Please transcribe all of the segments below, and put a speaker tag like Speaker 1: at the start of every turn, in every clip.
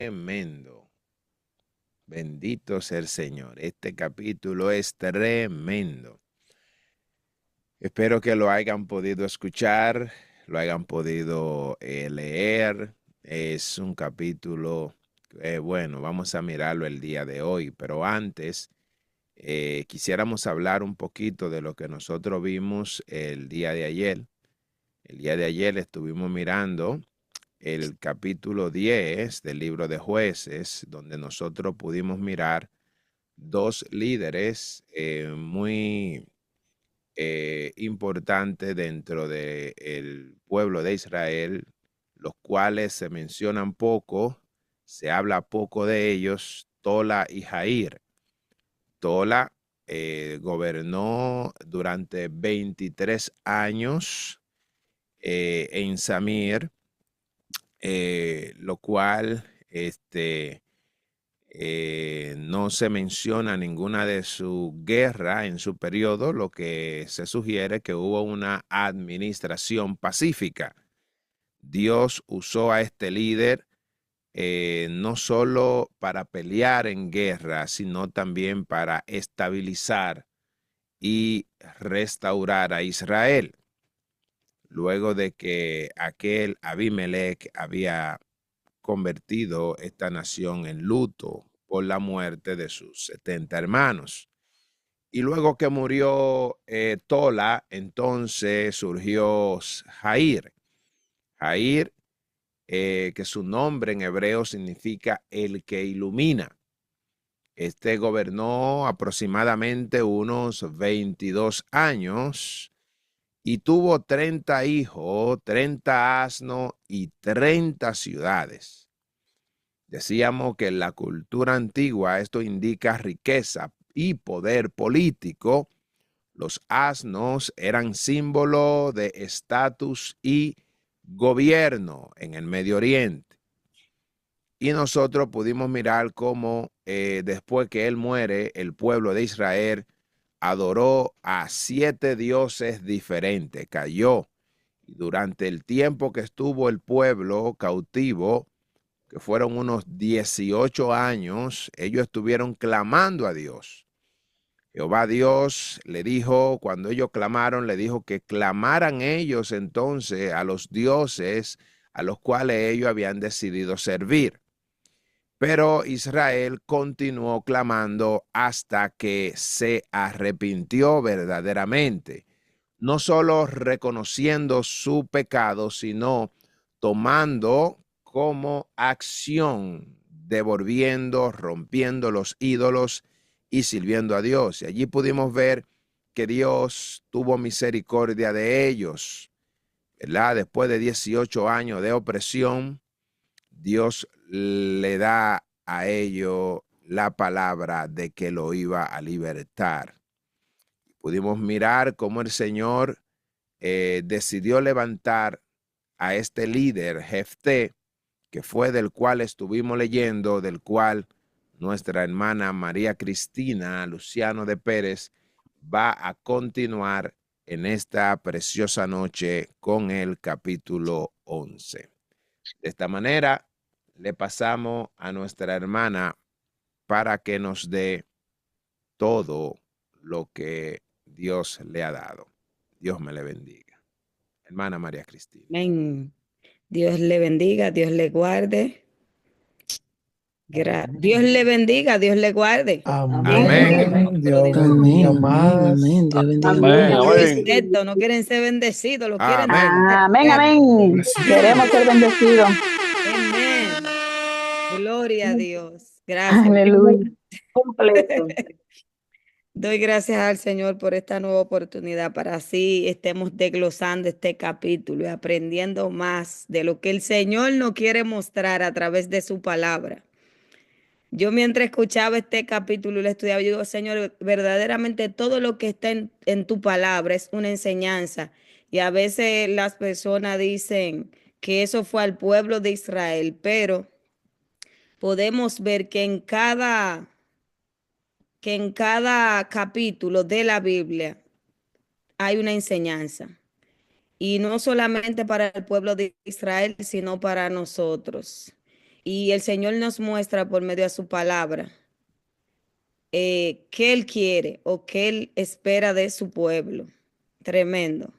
Speaker 1: Tremendo. Bendito sea el Señor. Este capítulo es tremendo. Espero que lo hayan podido escuchar, lo hayan podido leer. Es un capítulo, bueno, vamos a mirarlo el día de hoy, pero antes quisiéramos hablar un poquito de lo que nosotros vimos el día de ayer. El día de ayer estuvimos mirando el capítulo 10 del libro de Jueces, donde nosotros pudimos mirar dos líderes muy importantes dentro del pueblo de Israel, los cuales se mencionan poco, se habla poco de ellos, Tola y Jair. Tola gobernó durante 23 años en Samir, lo cual no se menciona ninguna de su guerra en su periodo, lo que se sugiere que hubo una administración pacífica. Dios usó a este líder no solo para pelear en guerra, sino también para estabilizar y restaurar a Israel. Luego de que aquel Abimelech había convertido esta nación en luto por la muerte de sus 70 hermanos. Y luego que murió Tola, entonces surgió Jair. Jair, que su nombre en hebreo significa el que ilumina. Este gobernó aproximadamente unos 22 años y tuvo 30 hijos, 30 asnos y 30 ciudades. Decíamos que en la cultura antigua esto indica riqueza y poder político. Los asnos eran símbolo de estatus y gobierno en el Medio Oriente. Y nosotros pudimos mirar cómo después que él muere, el pueblo de Israel adoró a 7 dioses diferentes, cayó. Y durante el tiempo que estuvo el pueblo cautivo, que fueron unos 18 años, ellos estuvieron clamando a Dios. Jehová Dios le dijo, cuando ellos clamaron, le dijo que clamaran ellos entonces a los dioses a los cuales ellos habían decidido servir. Pero Israel continuó clamando hasta que se arrepintió verdaderamente, no solo reconociendo su pecado, sino tomando como acción, devolviendo, rompiendo los ídolos y sirviendo a Dios. Y allí pudimos ver que Dios tuvo misericordia de ellos, ¿verdad? Después de 18 años de opresión, Dios le da a ellos la palabra de que lo iba a libertar. Pudimos mirar cómo el Señor decidió levantar a este líder, Jefté, que fue del cual estuvimos leyendo, del cual nuestra hermana María Cristina Luciano de Pérez va a continuar en esta preciosa noche con el capítulo 11. De esta manera, le pasamos a nuestra hermana para que nos dé todo lo que Dios le ha dado. Dios me le bendiga. Hermana María Cristina.
Speaker 2: Amén. Dios le bendiga, Dios le guarde. Dios le bendiga, Dios le guarde.
Speaker 1: Amén.
Speaker 3: Dios bendiga más.
Speaker 2: Amén. Dios bendiga
Speaker 4: Amén,
Speaker 2: más.
Speaker 4: amén.
Speaker 2: Esto, no quieren ser bendecidos, lo quieren
Speaker 1: Amén.
Speaker 5: Amén,
Speaker 2: ser.
Speaker 5: amén. Queremos ser bendecidos.
Speaker 2: Amén. Gloria a Dios. Gracias.
Speaker 5: Aleluya. Completo.
Speaker 2: Doy gracias al Señor por esta nueva oportunidad para así estemos desglosando este capítulo y aprendiendo más de lo que el Señor nos quiere mostrar a través de su palabra. Yo mientras escuchaba este capítulo y lo estudiaba, yo digo, Señor, verdaderamente todo lo que está en tu palabra es una enseñanza. Y a veces las personas dicen que eso fue al pueblo de Israel, pero podemos ver que en cada capítulo de la Biblia hay una enseñanza. Y no solamente para el pueblo de Israel, sino para nosotros. Y el Señor nos muestra por medio de su palabra qué Él quiere o qué Él espera de su pueblo. Tremendo.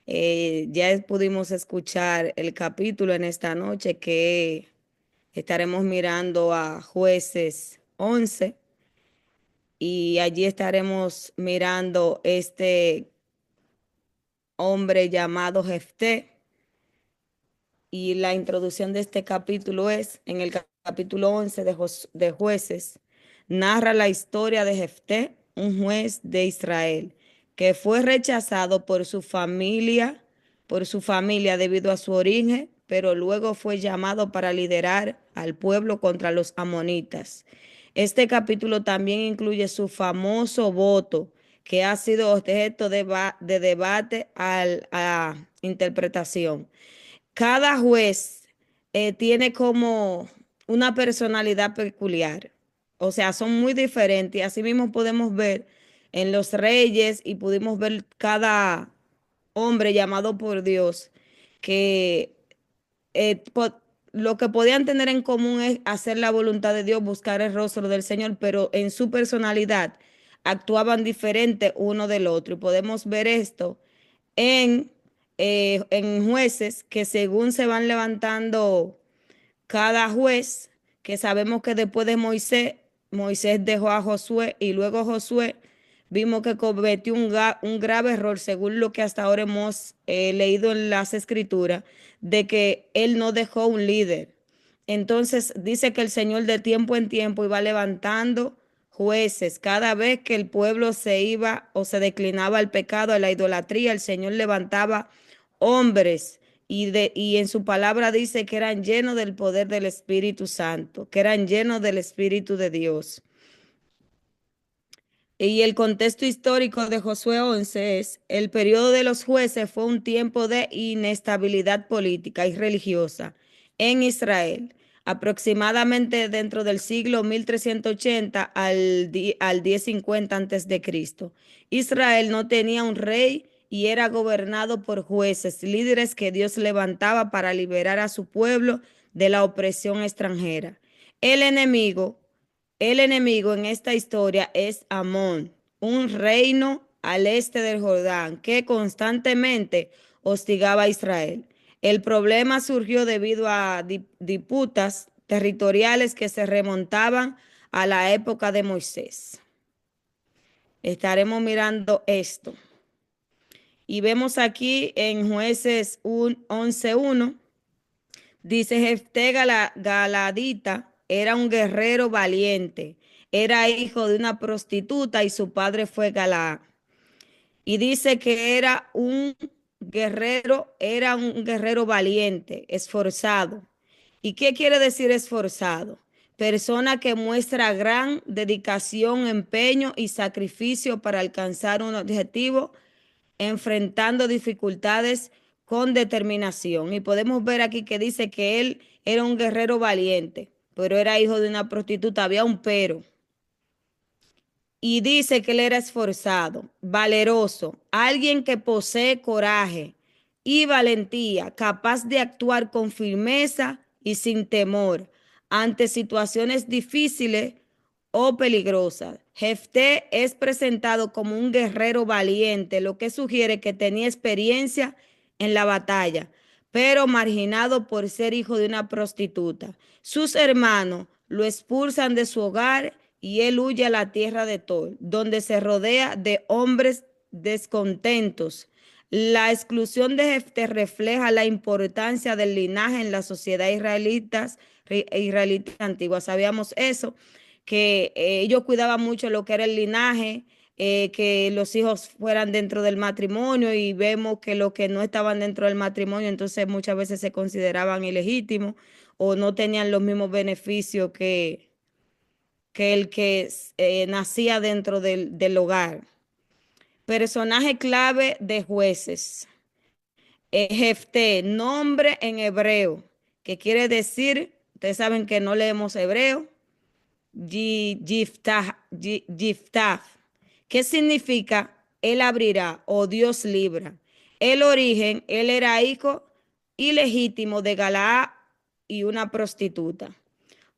Speaker 2: Ya pudimos escuchar el capítulo en esta noche que estaremos mirando a Jueces 11 y allí estaremos mirando este hombre llamado Jefté. Y la introducción de este capítulo es, en el capítulo 11 de Jueces, narra la historia de Jefté, un juez de Israel, que fue rechazado por su familia debido a su origen, pero luego fue llamado para liderar al pueblo contra los amonitas. Este capítulo también incluye su famoso voto, que ha sido objeto de debate a interpretación. Cada juez tiene como una personalidad peculiar, o sea, son muy diferentes. Así mismo podemos ver en los reyes y pudimos ver cada hombre llamado por Dios que lo que podían tener en común es hacer la voluntad de Dios, buscar el rostro del Señor, pero en su personalidad actuaban diferente uno del otro. Y podemos ver esto en, en jueces que según se van levantando cada juez, que sabemos que después de Moisés, Moisés dejó a Josué y luego Josué vimos que cometió un grave error según lo que hasta ahora hemos leído en las escrituras, de que él no dejó un líder. Entonces dice que el Señor de tiempo en tiempo iba levantando jueces. Cada vez que el pueblo se iba o se declinaba al pecado, a la idolatría, el Señor levantaba hombres y en su palabra dice que eran llenos del poder del Espíritu Santo, que eran llenos del Espíritu de Dios. Y el contexto histórico de Josué 11 es, el periodo de los jueces fue un tiempo de inestabilidad política y religiosa en Israel, aproximadamente dentro del siglo 1380 al 1050 a.C. Israel no tenía un rey y era gobernado por jueces, líderes que Dios levantaba para liberar a su pueblo de la opresión extranjera. El enemigo el enemigo en esta historia es Amón, un reino al este del Jordán que constantemente hostigaba a Israel. El problema surgió debido a disputas territoriales que se remontaban a la época de Moisés. Estaremos mirando esto. Y vemos aquí en Jueces 11:1, dice Jefté Galadita era un guerrero valiente, era hijo de una prostituta y su padre fue Galaad. Y dice que era un guerrero valiente, esforzado. ¿Y qué quiere decir esforzado? Persona que muestra gran dedicación, empeño y sacrificio para alcanzar un objetivo enfrentando dificultades con determinación. Y podemos ver aquí que dice que él era un guerrero valiente, pero era hijo de una prostituta, había un pero. Y dice que él era esforzado, valeroso, alguien que posee coraje y valentía, capaz de actuar con firmeza y sin temor ante situaciones difíciles o peligrosas. Jefté es presentado como un guerrero valiente, lo que sugiere que tenía experiencia en la batalla, pero marginado por ser hijo de una prostituta. Sus hermanos lo expulsan de su hogar y él huye a la tierra de Tol, donde se rodea de hombres descontentos. La exclusión de Jefté refleja la importancia del linaje en la sociedad israelita antigua. Sabíamos eso, que ellos cuidaban mucho lo que era el linaje, que los hijos fueran dentro del matrimonio y vemos que los que no estaban dentro del matrimonio entonces muchas veces se consideraban ilegítimos o no tenían los mismos beneficios que el que nacía dentro del hogar. Personaje clave de Jueces. Jefté, nombre en hebreo, que quiere decir, ustedes saben que no leemos hebreo, Yiftach, ¿qué significa? Él abrirá o Dios libra. El origen, él era hijo ilegítimo de Galaad y una prostituta.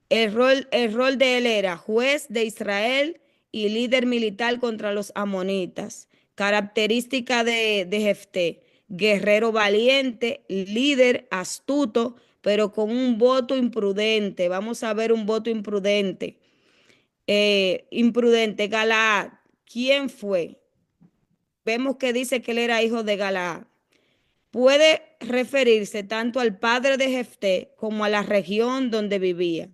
Speaker 2: El rol de él era juez de Israel y líder militar contra los amonitas. Característica de Jefté: guerrero valiente, líder astuto, pero con un voto imprudente. Vamos a ver un voto imprudente. Imprudente. Galaad, ¿quién fue? Vemos que dice que él era hijo de Galaad. Puede referirse tanto al padre de Jefté como a la región donde vivía.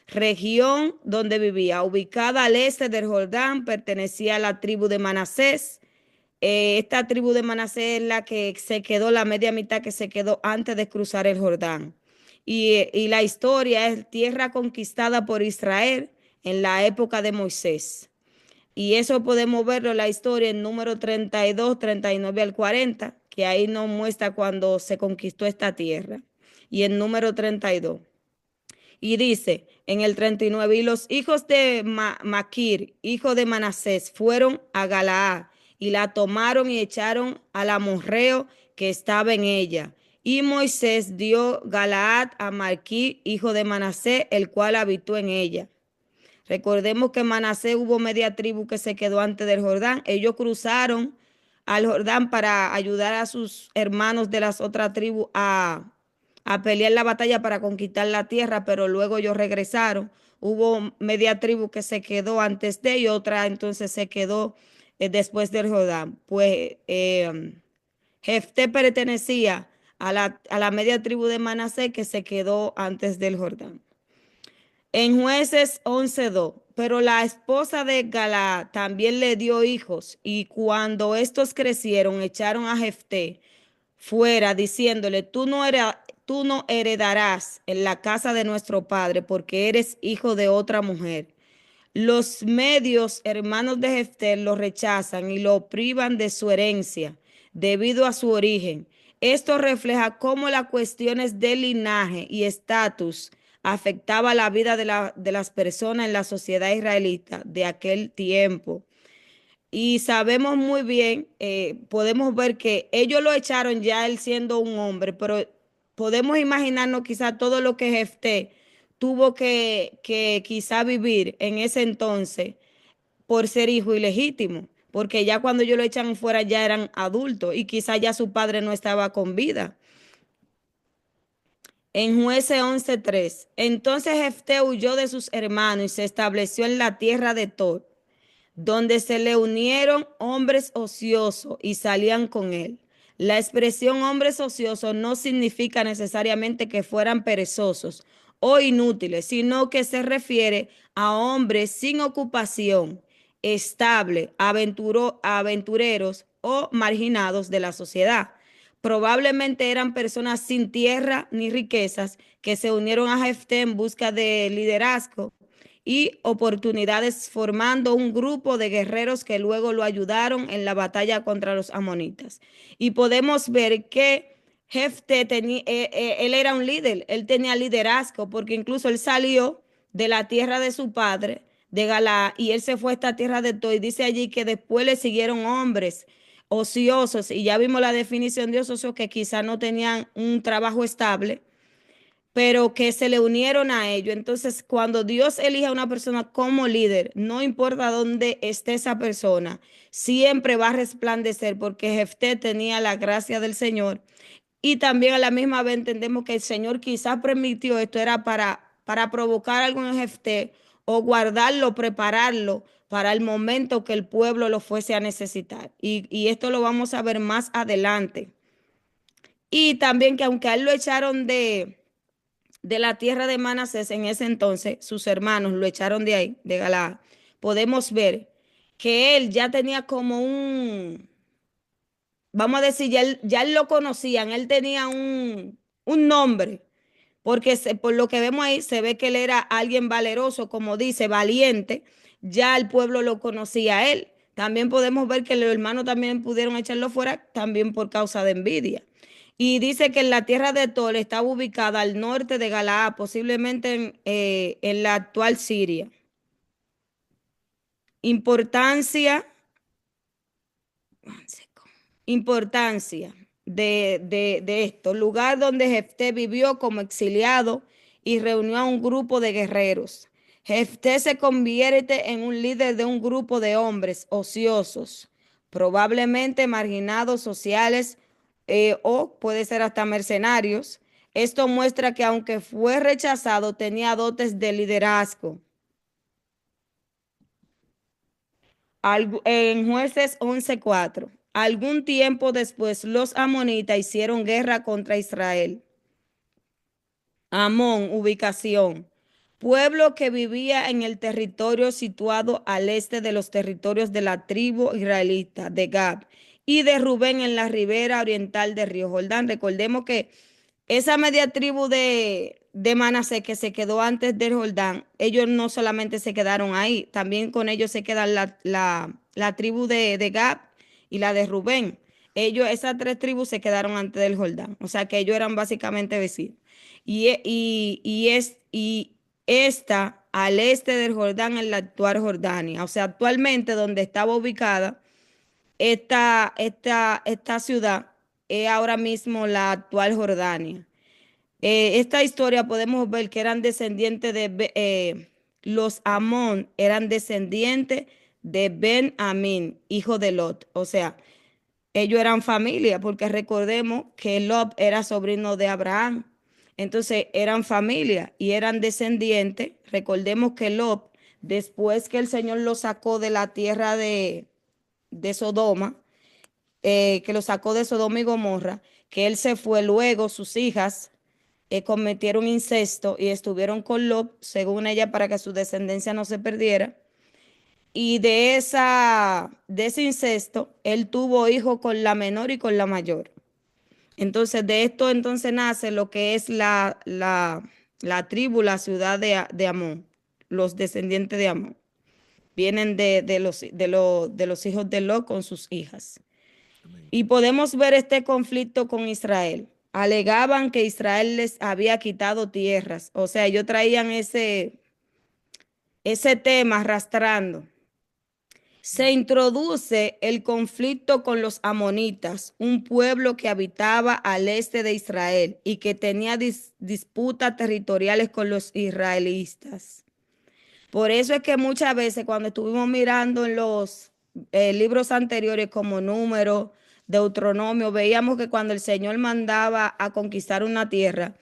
Speaker 2: Región donde vivía, ubicada al este del Jordán, pertenecía a la tribu de Manasés. Esta tribu de Manasés es la que se quedó, la media mitad que se quedó antes de cruzar el Jordán. Y la historia es tierra conquistada por Israel en la época de Moisés. Y eso podemos verlo en la historia en número 32, 39 al 40, que ahí nos muestra cuando se conquistó esta tierra. Y en número 32. Y dice en el 39, y los hijos de Maquir, hijo de Manasés, fueron a Galaad y la tomaron y echaron al amorreo que estaba en ella. Y Moisés dio Galaad a Maquir, hijo de Manasés, el cual habitó en ella. Recordemos que en Manasés hubo media tribu que se quedó antes del Jordán. Ellos cruzaron al Jordán para ayudar a sus hermanos de las otras tribus a pelear la batalla para conquistar la tierra, pero luego ellos regresaron. Hubo media tribu que se quedó antes de y otra entonces se quedó después del Jordán. Pues Jefté pertenecía a la media tribu de Manasés que se quedó antes del Jordán. En Jueces 11:2, pero la esposa de Galaad también le dio hijos, y cuando estos crecieron, echaron a Jefté fuera, diciéndole: tú no heredarás en la casa de nuestro padre, porque eres hijo de otra mujer. Los medios hermanos de Jefté lo rechazan y lo privan de su herencia debido a su origen. Esto refleja cómo las cuestiones de linaje y estatus afectaba la vida de las personas en la sociedad israelita de aquel tiempo. Y sabemos muy bien, podemos ver que ellos lo echaron ya él siendo un hombre, pero podemos imaginarnos quizá todo lo que Jefté tuvo que quizá vivir en ese entonces por ser hijo ilegítimo, porque ya cuando ellos lo echan fuera ya eran adultos y quizá ya su padre no estaba con vida. En Jueces 11:3, entonces Jefté huyó de sus hermanos y se estableció en la tierra de Tob, donde se le unieron hombres ociosos y salían con él. La expresión hombres ociosos no significa necesariamente que fueran perezosos o inútiles, sino que se refiere a hombres sin ocupación, estable, aventureros o marginados de la sociedad. Probablemente eran personas sin tierra ni riquezas que se unieron a Jefté en busca de liderazgo y oportunidades, formando un grupo de guerreros que luego lo ayudaron en la batalla contra los amonitas. Y podemos ver que Jefté él era un líder, él tenía liderazgo, porque incluso él salió de la tierra de su padre, de Galaad, y él se fue a esta tierra de Tob, y dice allí que después le siguieron hombres ociosos, y ya vimos la definición de ociosos, que quizás no tenían un trabajo estable, pero que se le unieron a ellos. Entonces, cuando Dios elige a una persona como líder, no importa dónde esté esa persona, siempre va a resplandecer, porque Jefté tenía la gracia del Señor. Y también a la misma vez entendemos que el Señor quizás permitió esto, era para provocar algo en Jefté o guardarlo, prepararlo para el momento que el pueblo lo fuese a necesitar. Y esto lo vamos a ver más adelante. Y también que aunque a él lo echaron de la tierra de Manasés en ese entonces, sus hermanos lo echaron de ahí, de Galaad, podemos ver que él ya tenía como vamos a decir, ya él lo conocían, él tenía un nombre, porque por lo que vemos ahí se ve que él era alguien valeroso, como dice, valiente, ya el pueblo lo conocía a él. También podemos ver que los hermanos también pudieron echarlo fuera, también por causa de envidia. Y dice que en la tierra de Tol estaba ubicada al norte de Galaad, posiblemente en la actual Siria. Importancia de esto, lugar donde Jefté vivió como exiliado y reunió a un grupo de guerreros. Jefté se convierte en un líder de un grupo de hombres ociosos, probablemente marginados sociales o puede ser hasta mercenarios. Esto muestra que aunque fue rechazado, tenía dotes de liderazgo. En Jueces 11:4, algún tiempo después los amonitas hicieron guerra contra Israel. Amón, ubicación. Pueblo que vivía en el territorio situado al este de los territorios de la tribu israelita de Gad y de Rubén en la ribera oriental del río Jordán. Recordemos que esa media tribu de Manasés que se quedó antes del Jordán, ellos no solamente se quedaron ahí, también con ellos se quedan la tribu de Gad y la de Rubén. Esas tres tribus se quedaron antes del Jordán, o sea que ellos eran básicamente vecinos. Y esta al este del Jordán en la actual Jordania, o sea, actualmente donde estaba ubicada esta ciudad es ahora mismo la actual Jordania. Esta historia podemos ver que eran descendientes los Amón eran descendientes de Ben Amín, hijo de Lot. O sea, ellos eran familia, porque recordemos que Lot era sobrino de Abraham. Entonces eran familia y eran descendientes. Recordemos que Lot, después que el Señor lo sacó de la tierra de Sodoma, que lo sacó de Sodoma y Gomorra, que él se fue luego, sus hijas cometieron incesto y estuvieron con Lot, según ella, para que su descendencia no se perdiera. Y de ese incesto, él tuvo hijos con la menor y con la mayor. Entonces, de esto entonces nace lo que es la tribu, la ciudad de Amón, los descendientes de Amón. Vienen de los hijos de Lot con sus hijas. Y podemos ver este conflicto con Israel. Alegaban que Israel les había quitado tierras. O sea, ellos traían ese tema arrastrando. Se introduce el conflicto con los amonitas, un pueblo que habitaba al este de Israel y que tenía disputas territoriales con los israelitas. Por eso es que muchas veces cuando estuvimos mirando en los libros anteriores como Números, Deuteronomio, veíamos que cuando el Señor mandaba a conquistar una tierra,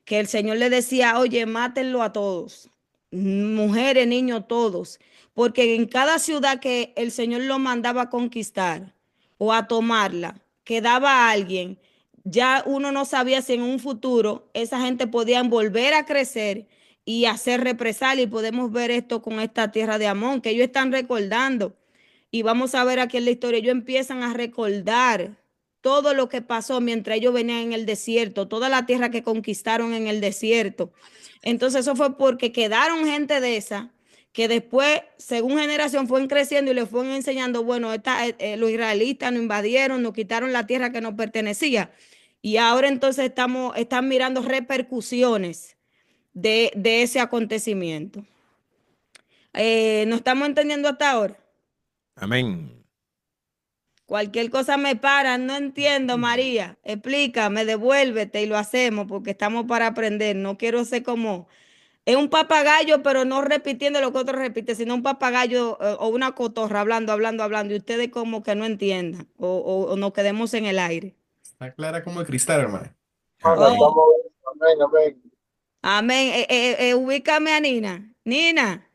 Speaker 2: que el Señor le decía, oye, mátenlo a todos, mujeres, niños, todos, porque en cada ciudad que el Señor lo mandaba a conquistar o a tomarla, quedaba alguien, ya uno no sabía si en un futuro esa gente podía volver a crecer y hacer represalia, y podemos ver esto con esta tierra de Amón, que ellos están recordando. Y vamos a ver aquí en la historia, ellos empiezan a recordar todo lo que pasó mientras ellos venían en el desierto, toda la tierra que conquistaron en el desierto. Entonces eso fue porque quedaron gente de esa, que después, según generación, fueron creciendo y les fueron enseñando, bueno, los israelitas nos invadieron, nos quitaron la tierra que nos pertenecía. Y ahora entonces están mirando repercusiones de ese acontecimiento. ¿Nos estamos entendiendo hasta ahora?
Speaker 1: Amén.
Speaker 2: Cualquier cosa me para, no entiendo, María. Explícame, devuélvete y lo hacemos porque estamos para aprender. No quiero ser como, es un papagayo, pero no repitiendo lo que otro repite, sino un papagayo o una cotorra hablando, y ustedes como que no entiendan o nos quedemos en el aire.
Speaker 3: Está clara como el cristal, hermano.
Speaker 1: Amén.
Speaker 5: Amén, amén.
Speaker 2: Amén. Ubícame a Nina. Nina,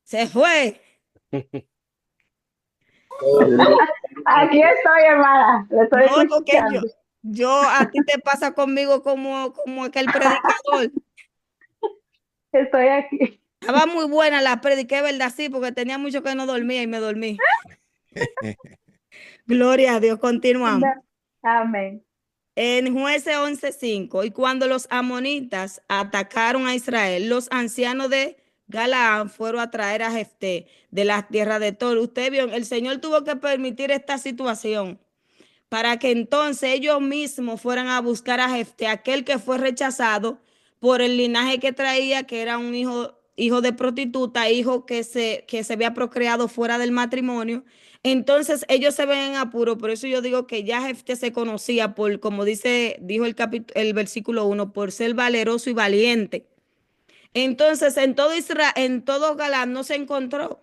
Speaker 2: se fue.
Speaker 5: Aquí estoy, hermana. Le estoy
Speaker 2: No, porque
Speaker 5: escuchando.
Speaker 2: a ti te pasa conmigo como aquel predicador.
Speaker 5: Estoy aquí.
Speaker 2: Estaba muy buena la prediqué, ¿verdad? Sí, porque tenía mucho que no dormía y me dormí. Gloria a Dios, continuamos.
Speaker 5: Amén.
Speaker 2: En Jueces 11:5, y cuando los amonitas atacaron a Israel, los ancianos de Galaad fueron a traer a Jefté de las tierras de Tor. Usted vio, el Señor tuvo que permitir esta situación para que entonces ellos mismos fueran a buscar a Jefté, aquel que fue rechazado por el linaje que traía, que era un hijo hijo de prostituta, hijo que se había procreado fuera del matrimonio. Entonces ellos se ven en apuro, por eso yo digo que ya Jefté se conocía por, como dijo el versículo 1, por ser valeroso y valiente. Entonces en todo Israel, en todo Galaad no se encontró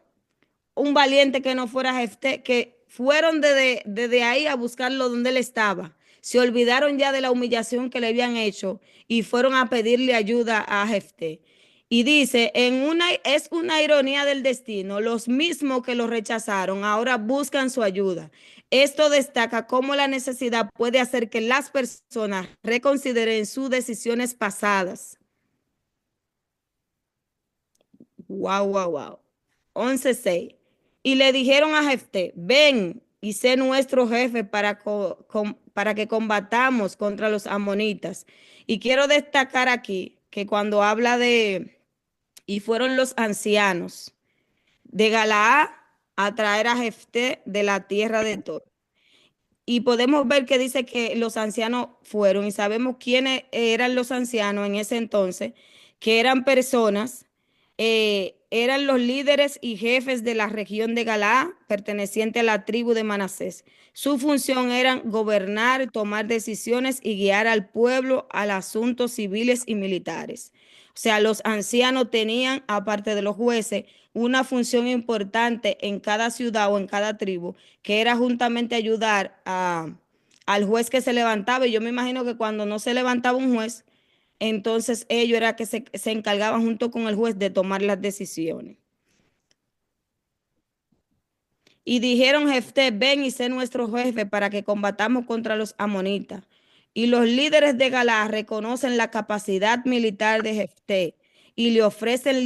Speaker 2: un valiente que no fuera Jefté, que fueron desde ahí a buscarlo donde él estaba. Se olvidaron ya de la humillación que le habían hecho y fueron a pedirle ayuda a Jefté. Y dice, es una ironía del destino, los mismos que lo rechazaron ahora buscan su ayuda. Esto destaca cómo la necesidad puede hacer que las personas reconsideren sus decisiones pasadas. Wow, wow, wow. 11:6. Y le dijeron a Jefté, ven y sé nuestro jefe para que combatamos contra los amonitas. Y quiero destacar aquí que cuando habla y fueron los ancianos de Galaad a traer a Jefté de la tierra de Tor. Y podemos ver que dice que los ancianos fueron, y sabemos quiénes eran los ancianos en ese entonces, que eran personas, eran los líderes y jefes de la región de Galaad, perteneciente a la tribu de Manasés. Su función era gobernar, tomar decisiones y guiar al pueblo a asuntos civiles y militares. O sea, los ancianos tenían, aparte de los jueces, una función importante en cada ciudad o en cada tribu, que era juntamente ayudar al juez que se levantaba. Y yo me imagino que cuando no se levantaba un juez, entonces ellos era que se encargaban junto con el juez de tomar las decisiones. Y dijeron Jefté, ven y sé nuestro jefe para que combatamos contra los amonitas. Y los líderes de Galaad reconocen la capacidad militar de Jefté y le ofrecen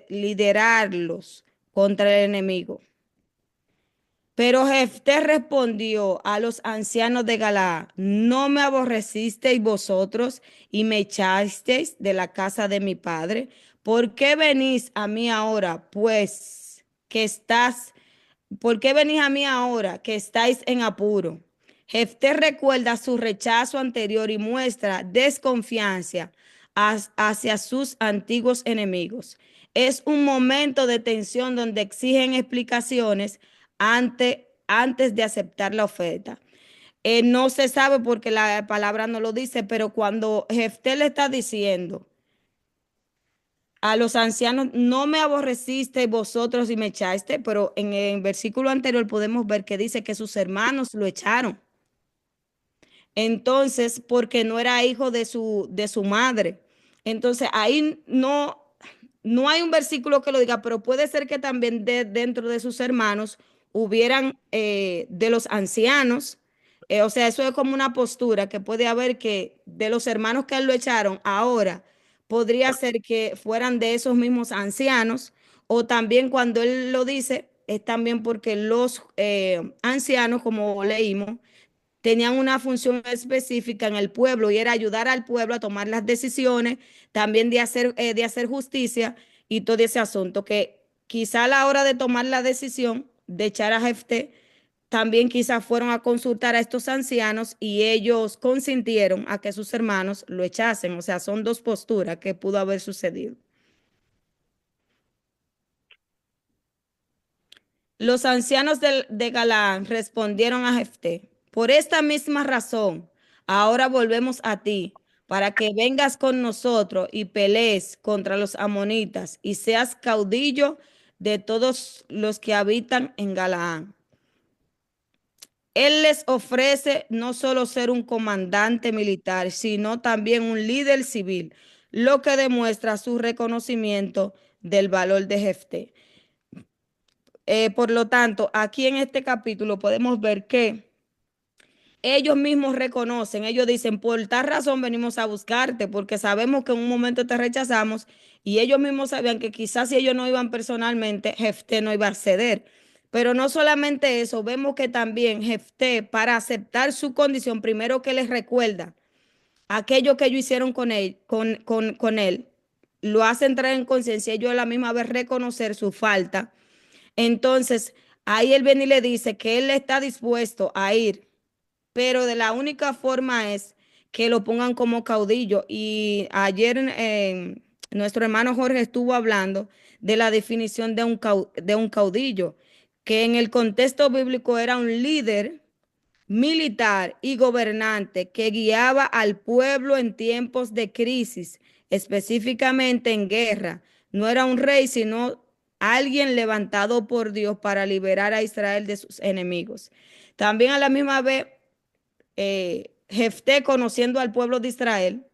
Speaker 2: liderarlos contra el enemigo. Pero Jefté respondió a los ancianos de Galaad, ¿no me aborrecisteis vosotros y me echasteis de la casa de mi padre? ¿Por qué venís a mí ahora, pues, ¿por qué venís a mí ahora que estáis en apuro? Jefté recuerda su rechazo anterior y muestra desconfianza hacia sus antiguos enemigos. Es un momento de tensión donde exigen explicaciones antes de aceptar la oferta. No se sabe porque la palabra no lo dice, pero cuando Jefté le está diciendo a los ancianos, no me aborreciste vosotros y me echaste, pero en el versículo anterior podemos ver que dice que sus hermanos lo echaron. Entonces, porque no era hijo de su madre. Entonces, ahí no hay un versículo que lo diga, pero puede ser que también dentro de sus hermanos hubieran de los ancianos, o sea, eso es como una postura que puede haber que de los hermanos que a él lo echaron, ahora podría ser que fueran de esos mismos ancianos, o también cuando él lo dice, es también porque los ancianos, como leímos, tenían una función específica en el pueblo y era ayudar al pueblo a tomar las decisiones, también de hacer justicia y todo ese asunto, que quizá a la hora de tomar la decisión de echar a Jefté, también quizás fueron a consultar a estos ancianos y ellos consintieron a que sus hermanos lo echasen. O sea, son dos posturas que pudo haber sucedido. Los ancianos de Galaad respondieron a Jefté, por esta misma razón, ahora volvemos a ti, para que vengas con nosotros y pelees contra los amonitas y seas caudillo de todos los que habitan en Galaad. Él les ofrece no solo ser un comandante militar, sino también un líder civil, lo que demuestra su reconocimiento del valor de Jefté. Por lo tanto, aquí en este capítulo podemos ver que ellos mismos reconocen, ellos dicen, por tal razón venimos a buscarte, porque sabemos que en un momento te rechazamos y ellos mismos sabían que quizás si ellos no iban personalmente, Jefté no iba a ceder. Pero no solamente eso, vemos que también Jefté, para aceptar su condición, primero que les recuerda aquello que ellos hicieron con él, lo hace entrar en conciencia, ellos a la misma vez reconocer su falta. Entonces, ahí él viene y le dice que él está dispuesto a ir, pero de la única forma es que lo pongan como caudillo. Y ayer nuestro hermano Jorge estuvo hablando de la definición de un caudillo, que en el contexto bíblico era un líder militar y gobernante que guiaba al pueblo en tiempos de crisis, específicamente en guerra. No era un rey, sino alguien levantado por Dios para liberar a Israel de sus enemigos. También a la misma vez, Jefté, conociendo al pueblo de Israel,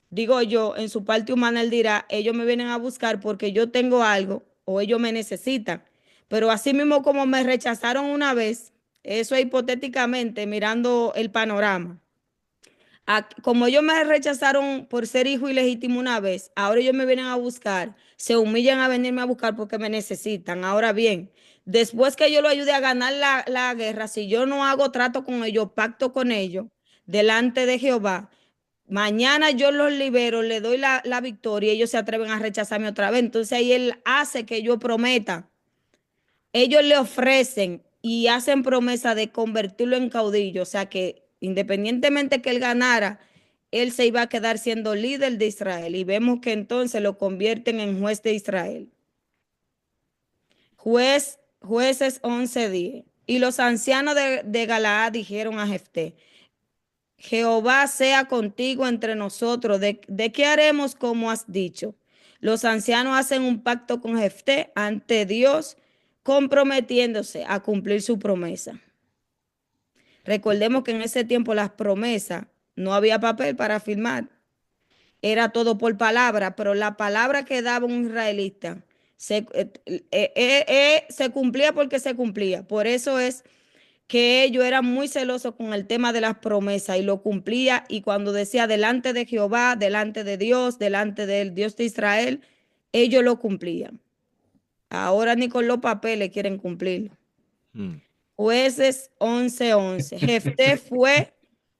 Speaker 2: digo yo, en su parte humana, él dirá, ellos me vienen a buscar porque yo tengo algo o ellos me necesitan. Pero así mismo como me rechazaron una vez, eso es hipotéticamente mirando el panorama. Como ellos me rechazaron por ser hijo ilegítimo una vez, ahora ellos me vienen a buscar, se humillan a venirme a buscar porque me necesitan. Ahora bien, después que yo lo ayude a ganar la guerra, si yo no hago trato con ellos, pacto con ellos, delante de Jehová, mañana yo los libero, le doy la victoria y ellos se atreven a rechazarme otra vez. Entonces ahí él hace que yo prometa. Ellos le ofrecen y hacen promesa de convertirlo en caudillo. O sea que independientemente que él ganara, él se iba a quedar siendo líder de Israel. Y vemos que entonces lo convierten en juez de Israel. Jueces 11:10. Y los ancianos de Galaad dijeron a Jefté: Jehová sea contigo entre nosotros. ¿De qué haremos como has dicho? Los ancianos hacen un pacto con Jefté ante Dios, comprometiéndose a cumplir su promesa. Recordemos que en ese tiempo las promesas no había papel para firmar. Era todo por palabra, pero la palabra que daba un israelita se cumplía porque se cumplía. Por eso es que ellos eran muy celosos con el tema de las promesas y lo cumplía, y cuando decía delante de Jehová, delante de Dios, delante del Dios de Israel, ellos lo cumplían. Ahora ni con los papeles quieren cumplirlo. Jueces 11:11. Jefté fue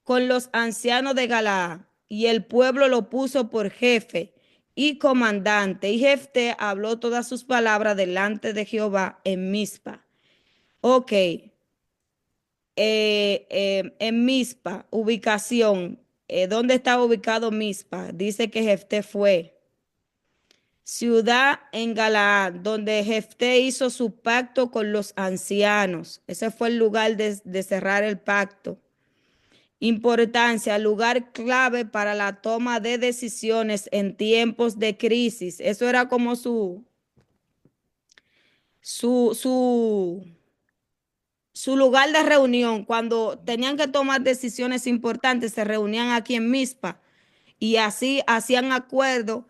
Speaker 2: con los ancianos de Galaad y el pueblo lo puso por jefe y comandante, y Jefté habló todas sus palabras delante de Jehová en Mizpa. Ok. En Mizpa, ubicación, ¿dónde estaba ubicado Mizpa? Dice que Jefté fue. Ciudad en Galaad, donde Jefté hizo su pacto con los ancianos. Ese fue el lugar de cerrar el pacto. Importancia, lugar clave para la toma de decisiones en tiempos de crisis. Eso era como su lugar de reunión. Cuando tenían que tomar decisiones importantes, se reunían aquí en Mizpa y así hacían acuerdo,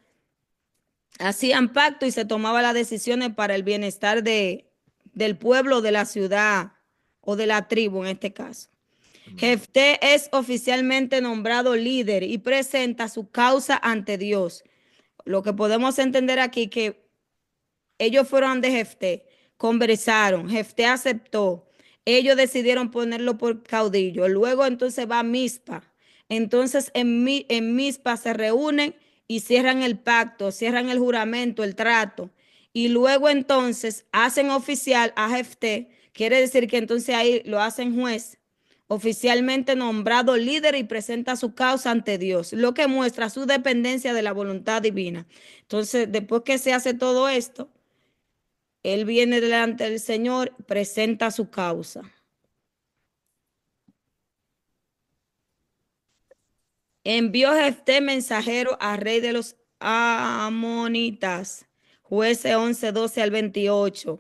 Speaker 2: hacían pacto y se tomaban las decisiones para el bienestar del pueblo, de la ciudad o de la tribu en este caso. Jefté es oficialmente nombrado líder y presenta su causa ante Dios. Lo que podemos entender aquí que ellos fueron de Jefté, conversaron, Jefté aceptó, ellos decidieron ponerlo por caudillo. Luego entonces va a Mizpa. Entonces en Mizpa se reúnen y cierran el pacto, cierran el juramento, el trato. Y luego entonces hacen oficial a Jefté. Quiere decir que entonces ahí lo hacen juez, oficialmente nombrado líder, y presenta su causa ante Dios, lo que muestra su dependencia de la voluntad divina. Entonces, después que se hace todo esto, él viene delante del Señor, presenta su causa. Envió Jefté mensajero al rey de los amonitas. Jueces 11:12-28.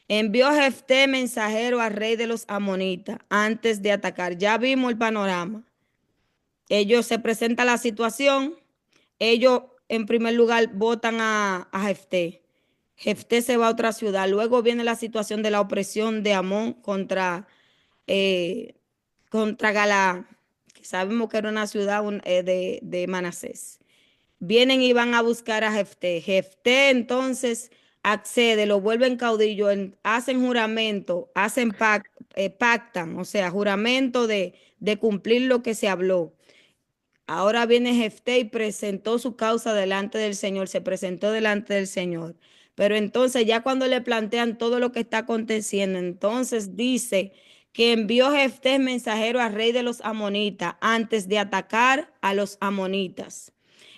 Speaker 2: Envió Jefté mensajero al rey de los amonitas antes de atacar. Ya vimos el panorama. Ellos se presenta la situación. Ellos en primer lugar votan a Jefté. Jefté se va a otra ciudad. Luego viene la situación de la opresión de Amón contra Galaad, que sabemos que era una ciudad de Manasés. Vienen y van a buscar a Jefté. Jefté entonces accede, lo vuelven caudillo, hacen juramento, pactan, o sea, juramento de cumplir lo que se habló. Ahora viene Jefté y presentó su causa delante del Señor, se presentó delante del Señor. Pero entonces ya cuando le plantean todo lo que está aconteciendo, entonces dice que envió Jefté mensajero al rey de los amonitas antes de atacar a los amonitas.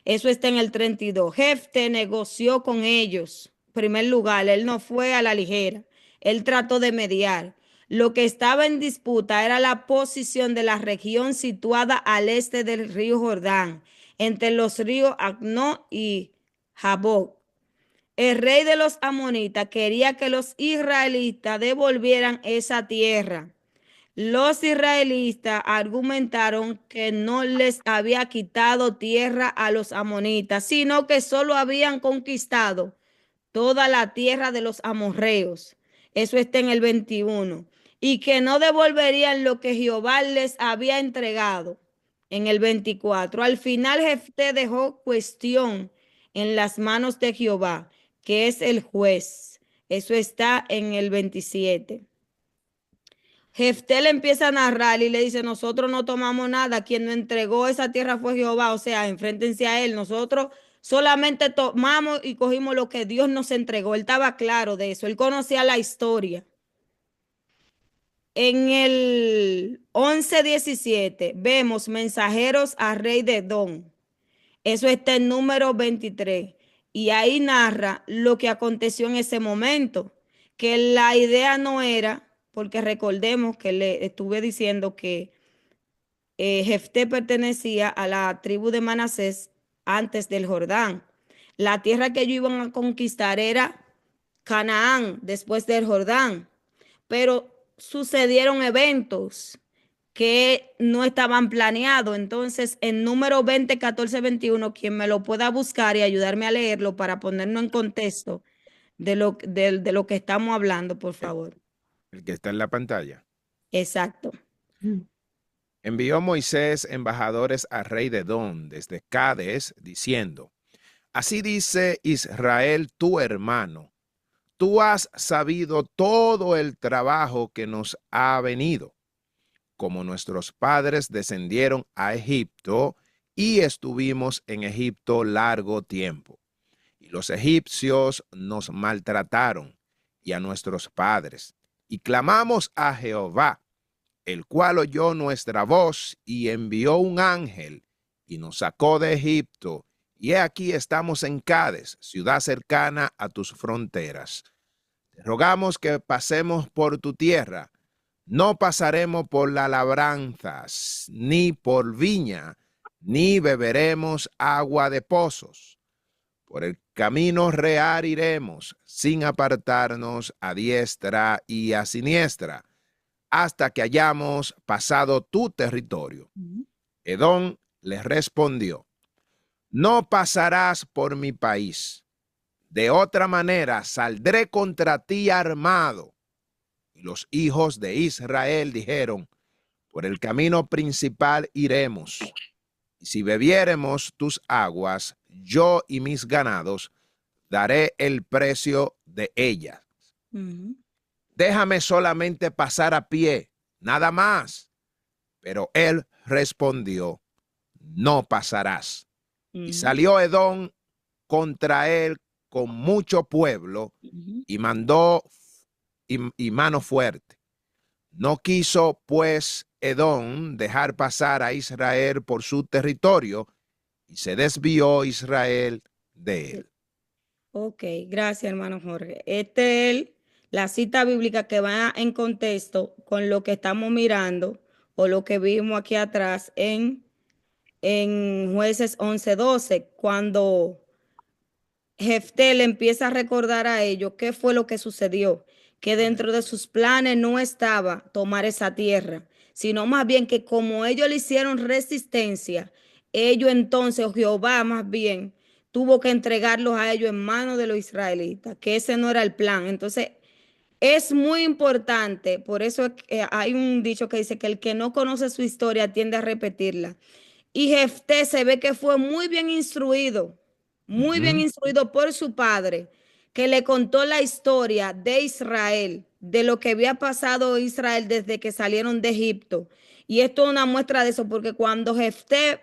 Speaker 2: Eso está en el 32. Jefté negoció con ellos. En primer lugar, él no fue a la ligera. Él trató de mediar. Lo que estaba en disputa era la posición de la región situada al este del río Jordán, entre los ríos Acnó y Jaboc. El rey de los amonitas quería que los israelitas devolvieran esa tierra. Los israelitas argumentaron que no les había quitado tierra a los amonitas, sino que solo habían conquistado toda la tierra de los amorreos. Eso está en el 21. Y que no devolverían lo que Jehová les había entregado en el 24. Al final Jefté dejó cuestión en las manos de Jehová, que es el juez. Eso está en el 27. Jefté le empieza a narrar y le dice, nosotros no tomamos nada, quien nos entregó esa tierra fue Jehová, o sea, enfréntense a él, nosotros solamente tomamos y cogimos lo que Dios nos entregó. Él estaba claro de eso, él conocía la historia. En el 11:17 vemos mensajeros al rey de Edom. Eso está en número 23. Y ahí narra lo que aconteció en ese momento, que la idea no era, porque recordemos que le estuve diciendo que Jefté pertenecía a la tribu de Manasés antes del Jordán. La tierra que ellos iban a conquistar era Canaán después del Jordán, pero sucedieron eventos que no estaban planeados. Entonces, en número 20, 14, 21, quien me lo pueda buscar y ayudarme a leerlo para ponernos en contexto de lo que estamos hablando, por favor.
Speaker 1: El que está en la pantalla.
Speaker 2: Exacto.
Speaker 1: Envió Moisés embajadores al rey de Edom desde Cades, diciendo, así dice Israel, tu hermano, tú has sabido todo el trabajo que nos ha venido, como nuestros padres descendieron a Egipto y estuvimos en Egipto largo tiempo. Y los egipcios nos maltrataron y a nuestros padres, y clamamos a Jehová, el cual oyó nuestra voz y envió un ángel y nos sacó de Egipto. Y he aquí estamos en Cades, ciudad cercana a tus fronteras. Te rogamos que pasemos por tu tierra. No pasaremos por las labranzas, ni por viña, ni beberemos agua de pozos. Por el camino real iremos, sin apartarnos a diestra y a siniestra, hasta que hayamos pasado tu territorio. Edom les respondió, no pasarás por mi país. De otra manera saldré contra ti armado. Y los hijos de Israel dijeron, por el camino principal iremos. Y si bebiéremos tus aguas, yo y mis ganados, daré el precio de ellas. Déjame solamente pasar a pie, nada más. Pero él respondió, no pasarás. Y salió Edom contra él con mucho pueblo y mandó y mano fuerte. No quiso, pues, Edom dejar pasar a Israel por su territorio y se desvió Israel de él.
Speaker 2: Ok, gracias, hermano Jorge. La cita bíblica que va en contexto con lo que estamos mirando o lo que vimos aquí atrás en Jueces 11:12, cuando Jefté le empieza a recordar a ellos qué fue lo que sucedió, que dentro de sus planes no estaba tomar esa tierra, sino más bien que como ellos le hicieron resistencia, ellos entonces, o Jehová más bien, tuvo que entregarlos a ellos en manos de los israelitas, que ese no era el plan. Entonces, es muy importante, por eso hay un dicho que dice que el que no conoce su historia tiende a repetirla. Y Jefté se ve que fue muy bien instruido por su padre, que le contó la historia de Israel, de lo que había pasado Israel desde que salieron de Egipto. Y esto es una muestra de eso, porque cuando Jefté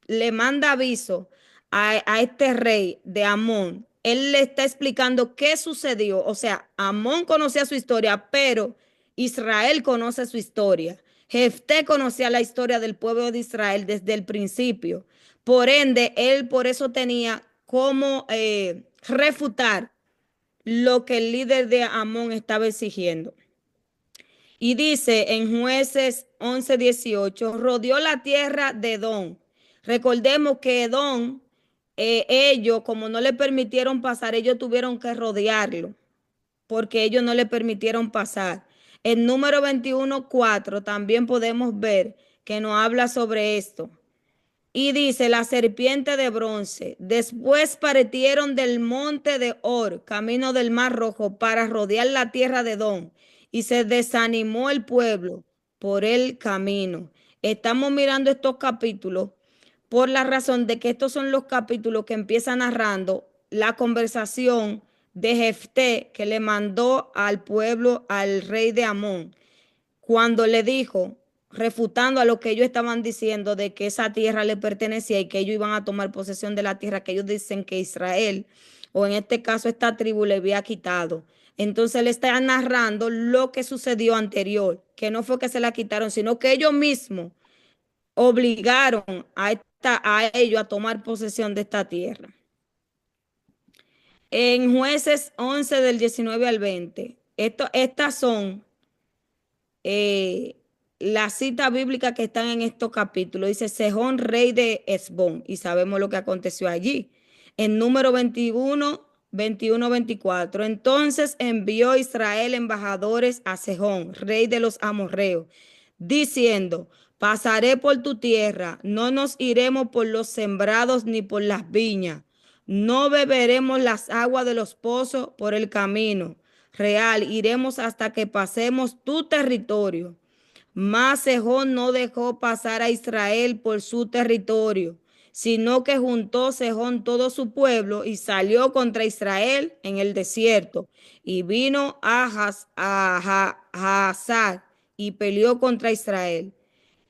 Speaker 2: le manda aviso a este rey de Amón, él le está explicando qué sucedió. O sea, Amón conocía su historia, pero Israel conoce su historia. Jefté conocía la historia del pueblo de Israel desde el principio. Por ende, él por eso tenía como refutar lo que el líder de Amón estaba exigiendo. Y dice en Jueces 11:18, rodeó la tierra de Edom. Recordemos que Edom, ellos, como no le permitieron pasar, ellos tuvieron que rodearlo, porque ellos no le permitieron pasar. En número 21:4 también podemos ver que nos habla sobre esto. Y dice, la serpiente de bronce. Después partieron del monte de Or, camino del Mar Rojo, para rodear la tierra de Edom. Y se desanimó el pueblo por el camino. Estamos mirando estos capítulos por la razón de que estos son los capítulos que empiezan narrando la conversación de Jefté que le mandó al pueblo, al rey de Amón, cuando le dijo, refutando a lo que ellos estaban diciendo de que esa tierra le pertenecía y que ellos iban a tomar posesión de la tierra que ellos dicen que Israel, o en este caso esta tribu, le había quitado. Entonces le está narrando lo que sucedió anterior, que no fue que se la quitaron, sino que ellos mismos obligaron a ellos a tomar posesión de esta tierra. En Jueces 11 del 19 al 20, estas son las citas bíblicas que están en estos capítulos. Dice Sejón, rey de Hesbón, y sabemos lo que aconteció allí. En número 21-24. Entonces envió Israel embajadores a Sejón, rey de los amorreos, diciendo, pasaré por tu tierra, no nos iremos por los sembrados ni por las viñas, no beberemos las aguas de los pozos por el camino real, iremos hasta que pasemos tu territorio. Mas Sejón no dejó pasar a Israel por su territorio, sino que juntó Sejón todo su pueblo y salió contra Israel en el desierto. Y vino a Hazar y peleó contra Israel.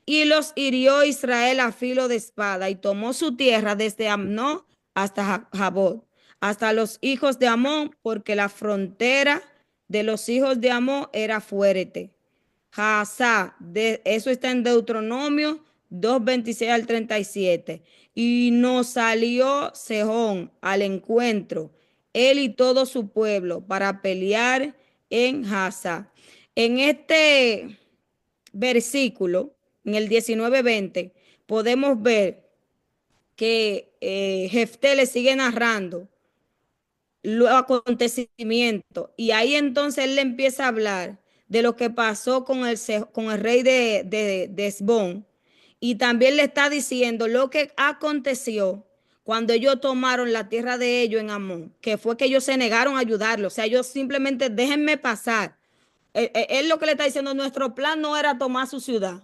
Speaker 2: Y los hirió Israel a filo de espada y tomó su tierra desde Amnón hasta Jabot, hasta los hijos de Amón, porque la frontera de los hijos de Amón era fuerte. Hazá, eso está en Deuteronomio 2:26 al 37. Y nos salió Sejón al encuentro, él y todo su pueblo, para pelear en Hazá. En este versículo, en el 19:20, podemos ver que Jefté le sigue narrando los acontecimientos, y ahí entonces él le empieza a hablar de lo que pasó con el rey de Hesbón, y también le está diciendo lo que aconteció cuando ellos tomaron la tierra de ellos en Amón, que fue que ellos se negaron a ayudarlo. O sea, ellos simplemente déjenme pasar. Él lo que le está diciendo, nuestro plan no era tomar su ciudad,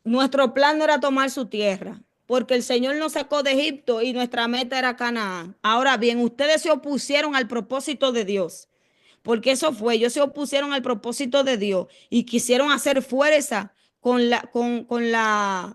Speaker 2: nuestro plan no era tomar su tierra, porque el Señor nos sacó de Egipto y nuestra meta era Canaán. Ahora bien, ustedes se opusieron al propósito de Dios, porque eso fue, ellos se opusieron al propósito de Dios y quisieron hacer fuerza con la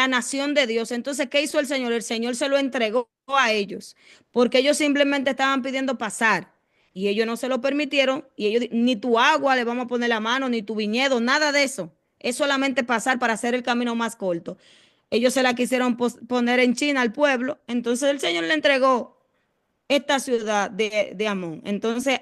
Speaker 2: nación de Dios. Entonces, ¿qué hizo el Señor? El Señor se lo entregó a ellos, porque ellos simplemente estaban pidiendo pasar y ellos no se lo permitieron, y ellos, ni tu agua le vamos a poner la mano, ni tu viñedo, nada de eso. Es solamente pasar para hacer el camino más corto. Ellos se la quisieron poner en China al pueblo, entonces el Señor le entregó esta ciudad de Amón. Entonces,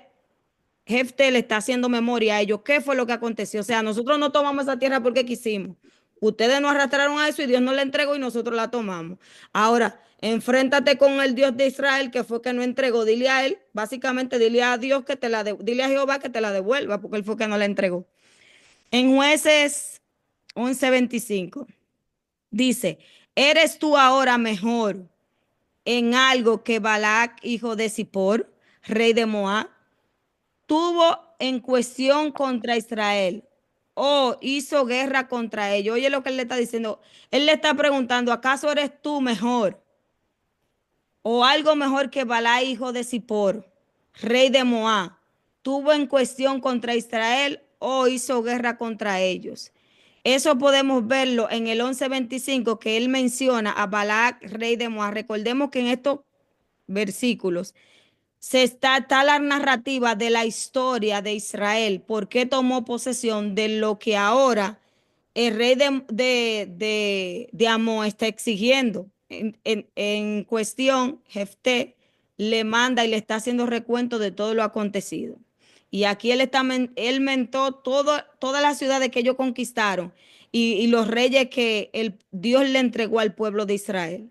Speaker 2: Jefté le está haciendo memoria a ellos. ¿Qué fue lo que aconteció? O sea, nosotros no tomamos esa tierra porque quisimos. Ustedes nos arrastraron a eso y Dios nos la entregó y nosotros la tomamos. Ahora, enfréntate con el Dios de Israel, que fue que no entregó. Dile a él, básicamente dile a Dios que dile a Jehová que te la devuelva, porque él fue que no la entregó. En Jueces 11:25 dice, ¿eres tú ahora mejor en algo que Balac, hijo de Zippor, rey de Moab, tuvo en cuestión contra Israel, o hizo guerra contra ellos? Oye lo que él le está diciendo. Él le está preguntando, ¿acaso eres tú mejor o algo mejor que Balac, hijo de Zippor, rey de Moab, tuvo en cuestión contra Israel o hizo guerra contra ellos? Eso podemos verlo en el 11:25, que él menciona a Balac, rey de Moab. Recordemos que en estos versículos está la narrativa de la historia de Israel, por qué tomó posesión de lo que ahora el rey de Amón está exigiendo. En cuestión, Jefté le manda y le está haciendo recuento de todo lo acontecido. Y aquí él mentó todas las ciudades que ellos conquistaron y los reyes que Dios le entregó al pueblo de Israel.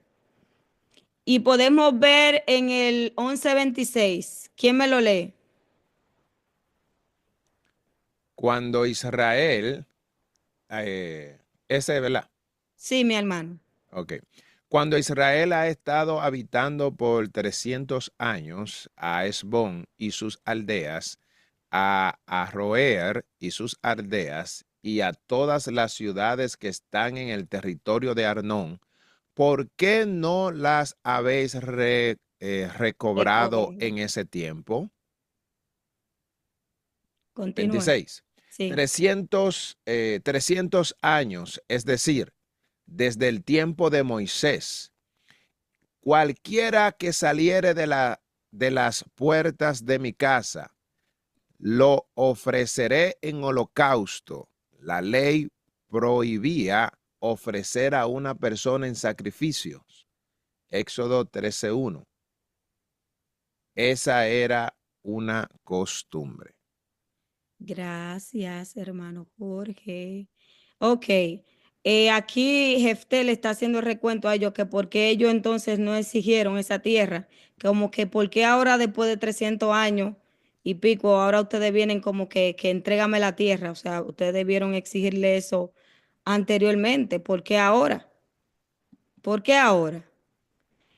Speaker 2: Y podemos ver en el 11:26. ¿Quién me lo lee?
Speaker 1: Cuando Israel, ese, ¿verdad?
Speaker 2: Sí, mi hermano.
Speaker 1: Ok. Cuando Israel ha estado habitando por 300 años a Esbón y sus aldeas, a Aroer y sus aldeas, y a todas las ciudades que están en el territorio de Arnón, ¿por qué no las habéis recobrado
Speaker 2: Recobrado.
Speaker 1: en ese tiempo?
Speaker 2: Continúe.
Speaker 1: 26.
Speaker 2: Sí.
Speaker 1: 300 años, es decir, desde el tiempo de Moisés, cualquiera que saliere de las puertas de mi casa, lo ofreceré en holocausto. La ley prohibía ofrecer a una persona en sacrificios. Éxodo 13:1. Esa era una costumbre.
Speaker 2: Gracias, hermano Jorge. Ok, aquí Jefté le está haciendo recuento a ellos que por qué ellos entonces no exigieron esa tierra, como que por qué ahora después de 300 años y pico, ahora ustedes vienen como que entrégame la tierra, o sea, ustedes debieron exigirle eso anteriormente, ¿por qué ahora? ¿Por qué ahora?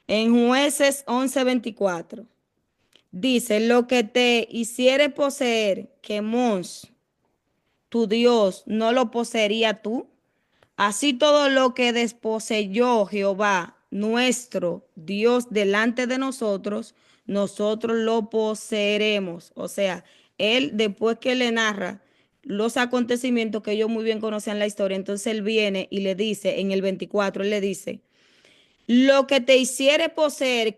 Speaker 2: En Jueces 11:24 dice, lo que te hiciere poseer, que Mons, tu Dios, no lo poseería tú. Así todo lo que desposeyó Jehová, nuestro Dios, delante de nosotros, nosotros lo poseeremos. O sea, él después que le narra los acontecimientos que ellos muy bien conocían la historia, entonces él viene y le dice en el 24, él le dice, lo que te hiciere poseer,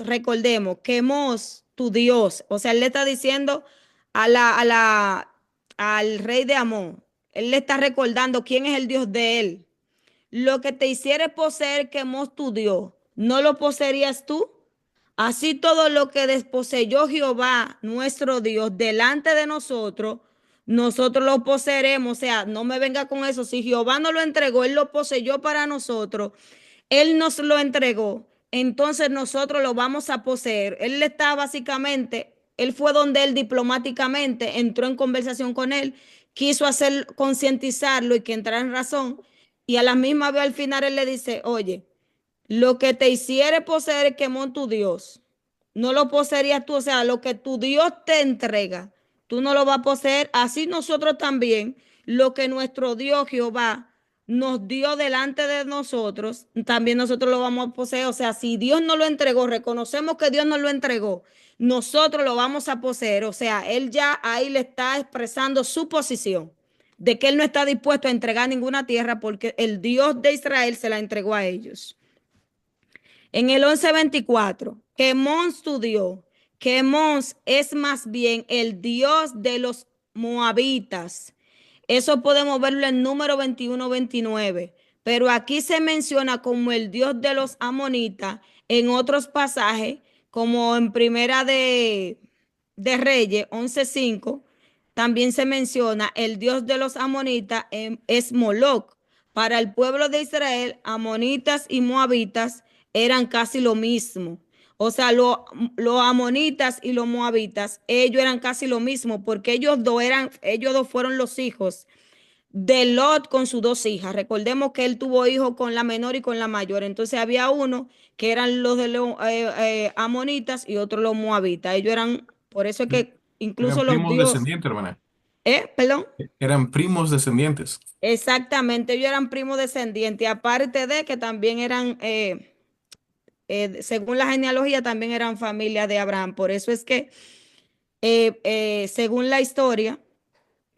Speaker 2: recordemos, quemos tu Dios. O sea, él le está diciendo al rey de Amón, él le está recordando quién es el Dios de él. Lo que te hiciere poseer, quemos tu Dios, ¿no lo poseerías tú? Así todo lo que desposeyó Jehová, nuestro Dios, delante de nosotros, nosotros lo poseeremos. O sea, no me venga con eso. Si Jehová nos lo entregó, él lo poseyó para nosotros. Él nos lo entregó, entonces nosotros lo vamos a poseer. Él está básicamente, él fue donde él diplomáticamente entró en conversación con él, quiso hacer concientizarlo y que entrara en razón. Y a la misma vez al final él le dice, oye, lo que te hiciere poseer quemó tu Dios, no lo poseerías tú, o sea, lo que tu Dios te entrega, tú no lo vas a poseer, así nosotros también, lo que nuestro Dios Jehová nos dio delante de nosotros, también nosotros lo vamos a poseer, o sea, si Dios nos lo entregó, reconocemos que Dios nos lo entregó, nosotros lo vamos a poseer, o sea, él ya ahí le está expresando su posición de que él no está dispuesto a entregar ninguna tierra porque el Dios de Israel se la entregó a ellos. En el 11:24, que Mons tu Dios, que Mons es más bien el Dios de los moabitas. Eso podemos verlo en número 21-29. Pero aquí se menciona como el Dios de los amonitas en otros pasajes, como en Primera de Reyes 11:5. También se menciona el Dios de los amonitas es Moloc. Para el pueblo de Israel, amonitas y moabitas eran casi lo mismo. O sea, los amonitas y los moabitas, ellos eran casi lo mismo, porque ellos dos fueron los hijos de Lot con sus dos hijas. Recordemos que él tuvo hijos con la menor y con la mayor. Entonces había uno que eran los de los amonitas y otros los moabitas. Ellos eran, por eso es que incluso
Speaker 3: Eran
Speaker 2: los
Speaker 3: primos
Speaker 2: dioses,
Speaker 3: descendientes, hermana.
Speaker 2: perdón.
Speaker 3: Eran primos descendientes.
Speaker 2: Exactamente, ellos eran primos descendientes, aparte de que también eran, según la genealogía, también eran familia de Abraham. Por eso es que, según la historia,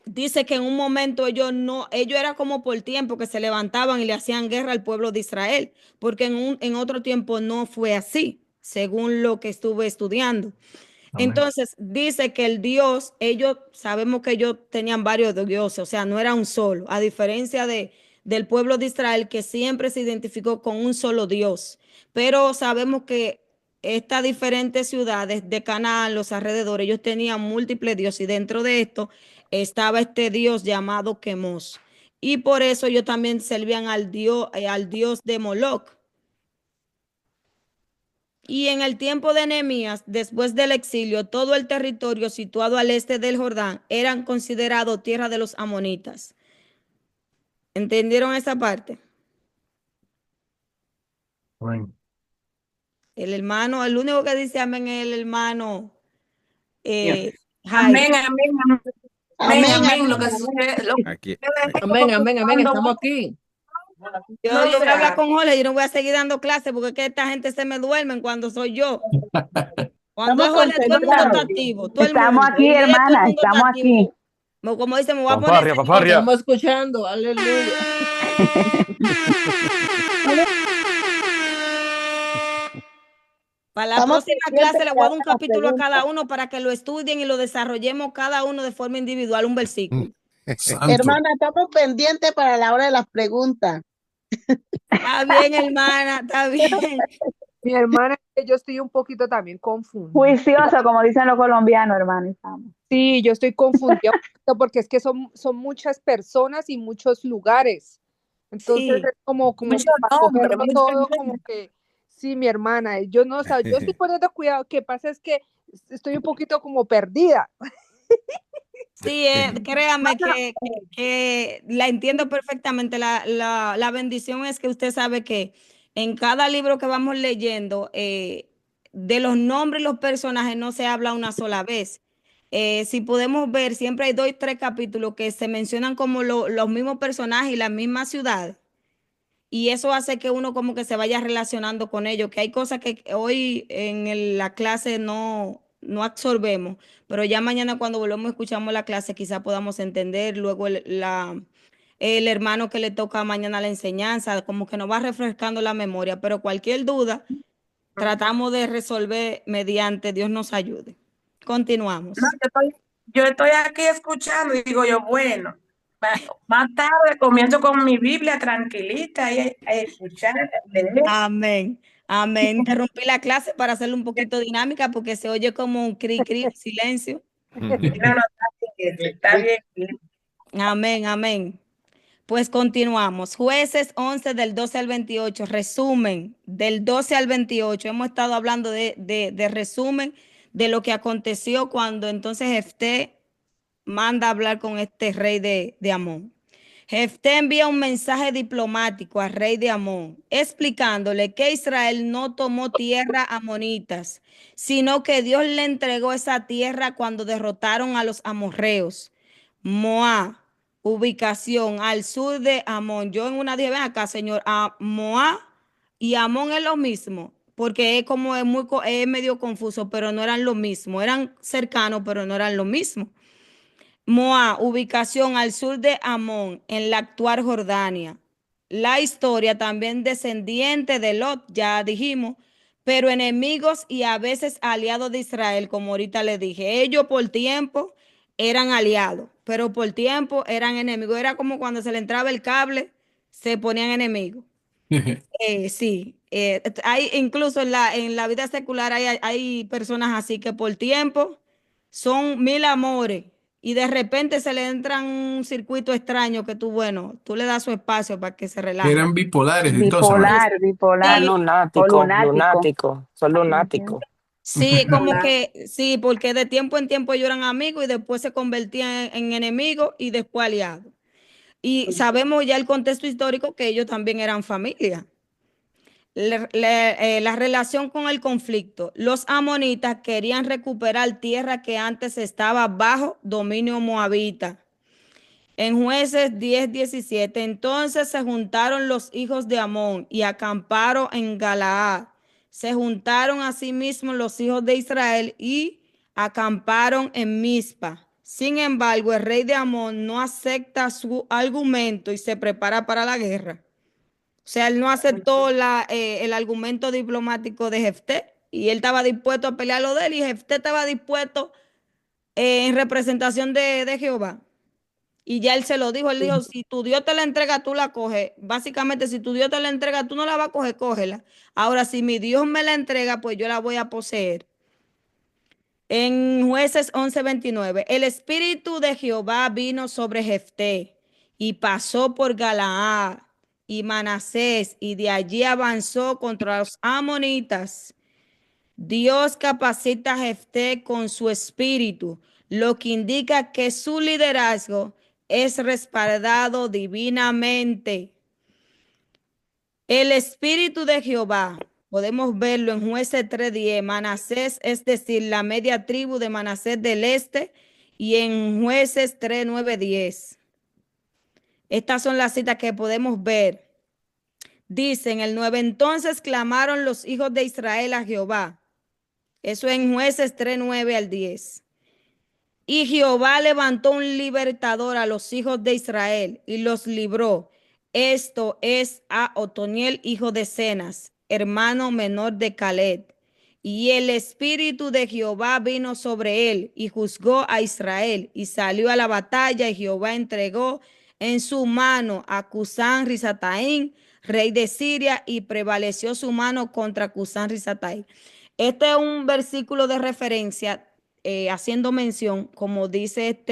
Speaker 2: dice que en un momento ellos era como por tiempo que se levantaban y le hacían guerra al pueblo de Israel, porque en otro tiempo no fue así, según lo que estuve estudiando.
Speaker 3: Amén.
Speaker 2: Entonces dice que el Dios, ellos sabemos que ellos tenían varios dioses, o sea, no era un solo, a diferencia del pueblo de Israel que siempre se identificó con un solo Dios. Pero sabemos que estas diferentes ciudades de Canaán, los alrededores, ellos tenían múltiples dioses y dentro de esto estaba este Dios llamado Quemos. Y por eso ellos también servían al Dios de Moloch. Y en el tiempo de Nehemías, después del exilio, todo el territorio situado al este del Jordán eran considerado tierra de los amonitas. ¿Entendieron esa parte?
Speaker 3: Amén.
Speaker 2: El hermano, el único que dice amén es el hermano
Speaker 4: Amén,
Speaker 2: Jairo.
Speaker 4: amén, amén. Amén,
Speaker 5: Amén,
Speaker 4: amén. Lo
Speaker 5: amén,
Speaker 4: que
Speaker 5: amén.
Speaker 4: sucede,
Speaker 1: Aquí,
Speaker 6: Amén, amén, amén. Estamos aquí.
Speaker 2: Yo
Speaker 4: No,
Speaker 2: voy a hablar
Speaker 4: sea,
Speaker 2: con Jorge, yo no voy a seguir dando clases porque es que esta gente se me duermen cuando soy yo. Cuando es
Speaker 5: Estamos
Speaker 2: Jorge, todo el mundo está
Speaker 5: concentrados.
Speaker 2: activo, todo el
Speaker 5: Estamos
Speaker 2: mundo.
Speaker 5: aquí,
Speaker 2: Y todo
Speaker 5: hermana,
Speaker 2: el mundo está
Speaker 5: estamos aquí.
Speaker 2: activo. Como dice, me voy a poner
Speaker 7: Fanfarria,
Speaker 2: serio.
Speaker 7: fanfarria.
Speaker 6: Estamos escuchando. Aleluya.
Speaker 2: Para la
Speaker 5: Estamos
Speaker 2: próxima
Speaker 5: pendientes
Speaker 2: clase le
Speaker 5: de
Speaker 2: voy a dar un
Speaker 5: las
Speaker 2: capítulo a cada
Speaker 5: preguntas.
Speaker 2: uno para que lo estudien y lo desarrollemos cada uno de forma individual, un versículo.
Speaker 3: Santo.
Speaker 5: Hermana, estamos pendientes para la hora de las preguntas.
Speaker 2: Está bien, hermana, está bien.
Speaker 8: Mi hermana, yo estoy un poquito también confundida.
Speaker 5: Juicioso, como dicen los colombianos, hermano. Estamos.
Speaker 8: Sí, yo estoy confundida un poquito porque es que son muchas personas y muchos lugares. Entonces
Speaker 2: Sí.
Speaker 8: es como
Speaker 4: mucho
Speaker 8: para
Speaker 4: nombre,
Speaker 8: cogerlo
Speaker 4: mucho
Speaker 8: todo,
Speaker 4: nombre.
Speaker 8: como que, sí, mi hermana, yo no, o sea, yo estoy poniendo cuidado, que pasa es que estoy un poquito como perdida.
Speaker 2: Sí, créame que la entiendo perfectamente. La bendición es que usted sabe que en cada libro que vamos leyendo, de los nombres y los personajes no se habla una sola vez. Si podemos ver, siempre hay 2 y 3 capítulos que se mencionan como los mismos personajes y las mismas ciudades. Y eso hace que uno como que se vaya relacionando con ellos, que hay cosas que hoy en la clase no absorbemos, pero ya mañana cuando volvemos escuchamos la clase quizá podamos entender, luego el hermano que le toca mañana la enseñanza, como que nos va refrescando la memoria, pero cualquier duda tratamos de resolver mediante Dios nos ayude. Continuamos.
Speaker 4: No, yo estoy aquí escuchando y digo yo, bueno, más tarde comienzo con mi Biblia tranquilita y a escuchar, a leer.
Speaker 2: Amén. Amén. Interrumpí la clase para hacerlo un poquito dinámica porque se oye como un cri, cri, silencio.
Speaker 4: No, no, está bien.
Speaker 2: Amén, amén. Pues continuamos. Jueces 11 del 12 al 28. Resumen del 12 al 28. Hemos estado hablando de resumen de lo que aconteció cuando entonces Jefté manda a hablar con este rey de Amón. Jefté envía un mensaje diplomático al rey de Amón, explicándole que Israel no tomó tierra amonitas, sino que Dios le entregó esa tierra cuando derrotaron a los amorreos. Moab, ubicación al sur de Amón. Yo en una dije, ven acá, señor, Moab y Amón es lo mismo, porque es como es medio confuso, pero no eran lo mismo, eran cercanos, pero no eran lo mismo. Moab, ubicación al sur de Amón, en la actual Jordania. La historia también descendiente de Lot, ya dijimos, pero enemigos y a veces aliados de Israel, como ahorita les dije. Ellos por tiempo eran aliados, pero por tiempo eran enemigos. Era como cuando se le entraba el cable, se ponían enemigos. Sí, hay incluso en la vida secular hay personas así que por tiempo son 1000 amores y de repente se le entra un circuito extraño que bueno, tú le das su espacio para que se relaje.
Speaker 3: Eran bipolares entonces, hermano.
Speaker 5: Bipolar, bipolar.
Speaker 2: Sí,
Speaker 5: O
Speaker 7: Lunático,
Speaker 5: lunático.
Speaker 7: lunático, son lunáticos.
Speaker 2: sí, como que sí, porque de tiempo en tiempo ellos eran amigos y después se convertían en enemigos y después aliados. Y sabemos ya el contexto histórico que ellos también eran familia. La relación con el conflicto. Los amonitas querían recuperar tierra que antes estaba bajo dominio moabita. En Jueces 10:17, entonces se juntaron los hijos de Amón y acamparon en Galaad. Se juntaron asimismo los hijos de Israel y acamparon en Mizpa. Sin embargo, el rey de Amón no acepta su argumento y se prepara para la guerra. O sea, él no aceptó el argumento diplomático de Jefté y él estaba dispuesto a pelear lo de él, y Jefté estaba dispuesto en representación de Jehová. Y ya él se lo dijo, él dijo, si tu Dios te la entrega, tú la coges. Básicamente, si tu Dios te la entrega, tú no la vas a coger, cógela. Ahora, si mi Dios me la entrega, pues yo la voy a poseer. En Jueces 11:29, el espíritu de Jehová vino sobre Jefté y pasó por Galaad y Manasés, y de allí avanzó contra los amonitas. Dios capacita a Jefté con su espíritu, lo que indica que su liderazgo es respaldado divinamente. El espíritu de Jehová, podemos verlo en Jueces 3:10, Manasés, es decir, la media tribu de Manasés del este, y en Jueces 3:9-10. Estas son las citas que podemos ver. Dice en el 9, entonces clamaron los hijos de Israel a Jehová. Eso en Jueces 3:9-10. Y Jehová levantó un libertador a los hijos de Israel y los libró. Esto es a Otoniel, hijo de Cenas, hermano menor de Caleb. Y el espíritu de Jehová vino sobre él y juzgó a Israel y salió a la batalla, y Jehová entregó en su mano a Cusán Risataín, rey de Siria, y prevaleció su mano contra Cusán Risataín. Este es un versículo de referencia, haciendo mención, como dice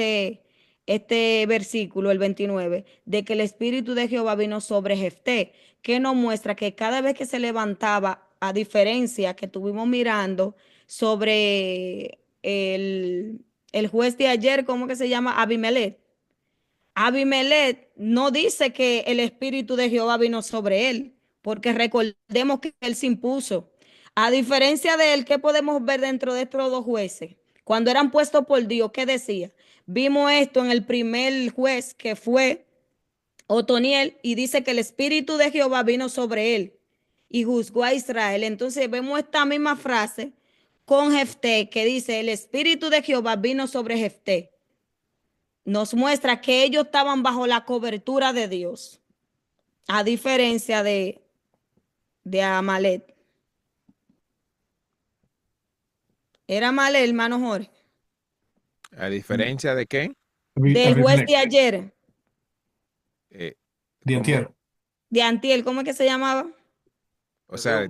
Speaker 2: este versículo, el 29, de que el espíritu de Jehová vino sobre Jefté, que nos muestra que cada vez que se levantaba, a diferencia que estuvimos mirando sobre el juez de ayer, ¿cómo que se llama? Abimelech. Abimelech no dice que el espíritu de Jehová vino sobre él, porque recordemos que él se impuso. A diferencia de él, ¿qué podemos ver dentro de estos dos jueces? Cuando eran puestos por Dios, ¿qué decía? Vimos esto en el primer juez, que fue Otoniel, y dice que el espíritu de Jehová vino sobre él y juzgó a Israel. Entonces vemos esta misma frase con Jefté, que dice, el espíritu de Jehová vino sobre Jefté. Nos muestra que ellos estaban bajo la cobertura de Dios, a diferencia de Amalek. ¿Era Amalek, hermano Jorge?
Speaker 1: ¿A diferencia de qué?
Speaker 2: Del juez de ayer.
Speaker 3: De
Speaker 1: ¿Cómo?
Speaker 3: antier.
Speaker 2: De antier, ¿cómo es que se llamaba?
Speaker 1: O sea,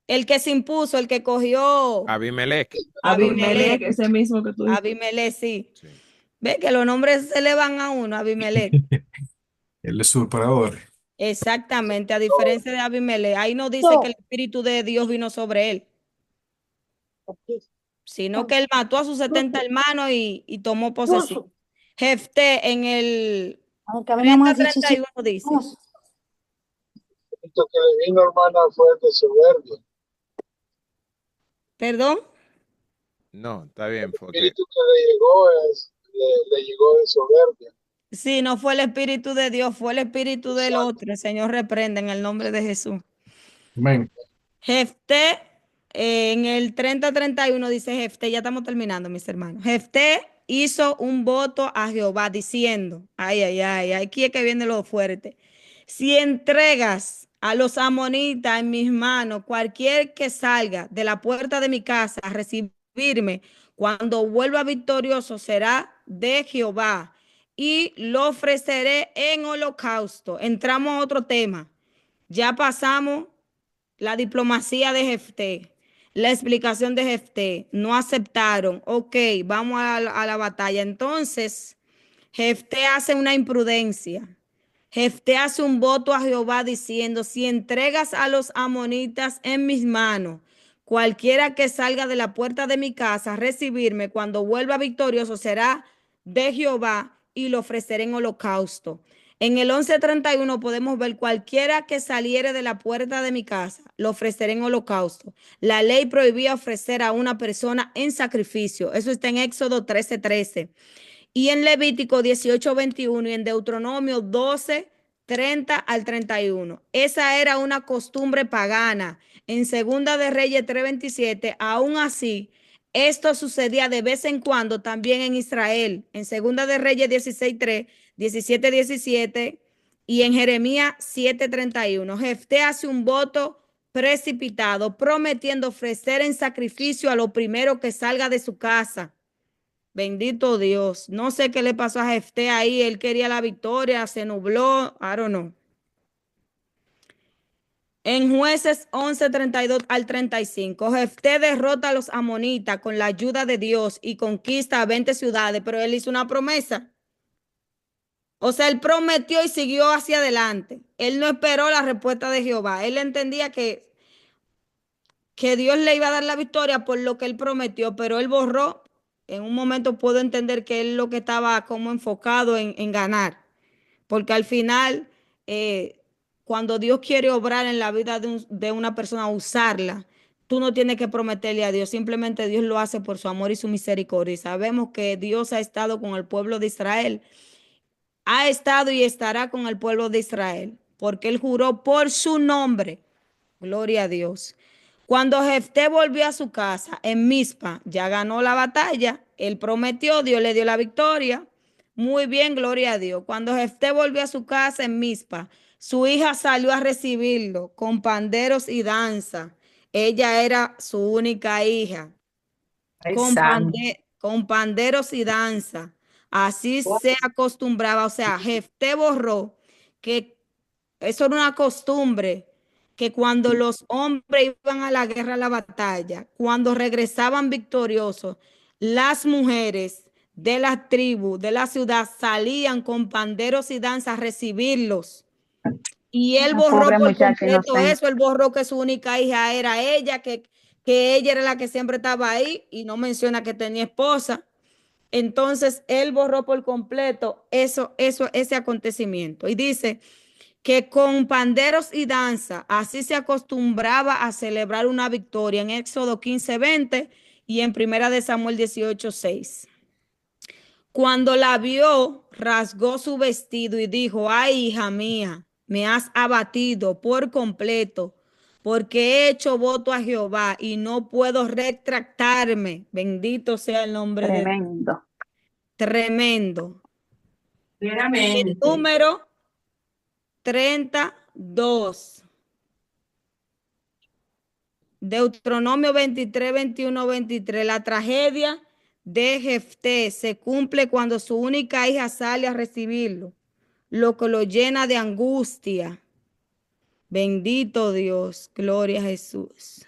Speaker 2: El que se impuso, el que cogió
Speaker 1: Abimelech.
Speaker 6: Abimelech, ese mismo que tú dices.
Speaker 2: Abimelech, sí.
Speaker 1: Sí.
Speaker 2: Ve que los nombres se le van a uno, Abimelech.
Speaker 3: El usurpador.
Speaker 2: Exactamente, a diferencia de Abimelech. Ahí no dice que el espíritu de Dios vino sobre él, sino que él mató a sus 70 hermanos y tomó posesión. Jefté en el 30:31 dice.
Speaker 9: Lo que le vino, hermana, fue de soberbia.
Speaker 2: ¿Perdón?
Speaker 1: No, está bien.
Speaker 9: El espíritu que le llegó de soberbia.
Speaker 2: Sí, no fue el espíritu de Dios, fue el espíritu del otro. El Señor reprende en el nombre de Jesús.
Speaker 3: Amén.
Speaker 2: Jefté, en el 30:31 dice Jefté, ya estamos terminando, mis hermanos. Jefté hizo un voto a Jehová diciendo, aquí es que viene lo fuerte. Si entregas a los amonitas en mis manos, cualquier que salga de la puerta de mi casa a recibirme, cuando vuelva victorioso será de Jehová, y lo ofreceré en holocausto. Entramos a otro tema. Ya pasamos la diplomacia de Jefté, la explicación de Jefté. No aceptaron. Ok, vamos a la batalla. Entonces, Jefté hace una imprudencia. Jefté hace un voto a Jehová diciendo, si entregas a los amonitas en mis manos, cualquiera que salga de la puerta de mi casa a recibirme, cuando vuelva victorioso será de Jehová, y lo ofreceré en holocausto. En el 11:31 podemos ver, cualquiera que saliere de la puerta de mi casa, lo ofreceré en holocausto. La ley prohibía ofrecer a una persona en sacrificio. Eso está en Éxodo 13:13. Y en Levítico 18:21 y en Deuteronomio 12:30-31. Esa era una costumbre pagana. En Segunda de Reyes 3:27, aún así, esto sucedía de vez en cuando también en Israel. En Segunda de Reyes 16:3, 17:17 y en Jeremías 7:31. Jefté hace un voto precipitado, prometiendo ofrecer en sacrificio a lo primero que salga de su casa. Bendito Dios. No sé qué le pasó a Jefté ahí. Él quería la victoria, se nubló. I don't know. En Jueces 11, 32 al 35, Jefté derrota a los amonitas con la ayuda de Dios y conquista a 20 ciudades, pero él hizo una promesa. O sea, él prometió y siguió hacia adelante. Él no esperó la respuesta de Jehová. Él entendía que Dios le iba a dar la victoria por lo que él prometió, pero él borró. En un momento puedo entender que él lo que estaba como enfocado en ganar, porque al final, cuando Dios quiere obrar en la vida de una persona, usarla, tú no tienes que prometerle a Dios, simplemente Dios lo hace por su amor y su misericordia. Y sabemos que Dios ha estado con el pueblo de Israel, ha estado y estará con el pueblo de Israel, porque él juró por su nombre. Gloria a Dios. Cuando Jefté volvió a su casa en Mizpa, ya ganó la batalla, él prometió, Dios le dio la victoria. Muy bien, gloria a Dios. Cuando Jefté volvió a su casa en Mizpa, su hija salió a recibirlo con panderos y danza. Ella era su única hija.
Speaker 4: Ay,
Speaker 2: Con,
Speaker 4: santo.
Speaker 2: con panderos y danza. Así se acostumbraba. O sea, Jefté borró que eso era una costumbre, que cuando los hombres iban a la guerra, a la batalla, cuando regresaban victoriosos, las mujeres de la tribu, de la ciudad, salían con panderos y danzas a recibirlos. Y él borró
Speaker 5: Pobre
Speaker 2: por
Speaker 5: muchacha
Speaker 2: completo
Speaker 5: inocente.
Speaker 2: eso. Él borró que su única hija era ella, que ella era la que siempre estaba ahí, y no menciona que tenía esposa. Entonces él borró por completo ese acontecimiento. Y dice que con panderos y danza, así se acostumbraba a celebrar una victoria en Éxodo 15:20 y en Primera de Samuel 18:6. Cuando la vio, rasgó su vestido y dijo: ay, hija mía, me has abatido por completo, porque he hecho voto a Jehová y no puedo retractarme. Bendito sea el nombre de Dios.
Speaker 5: Tremendo.
Speaker 2: Tremendo. El
Speaker 4: Claramente.
Speaker 2: número 32. Deuteronomio 23, 21, 23. La tragedia de Jefté se cumple cuando su única hija sale a recibirlo, lo que lo llena de angustia. Bendito Dios, gloria a Jesús.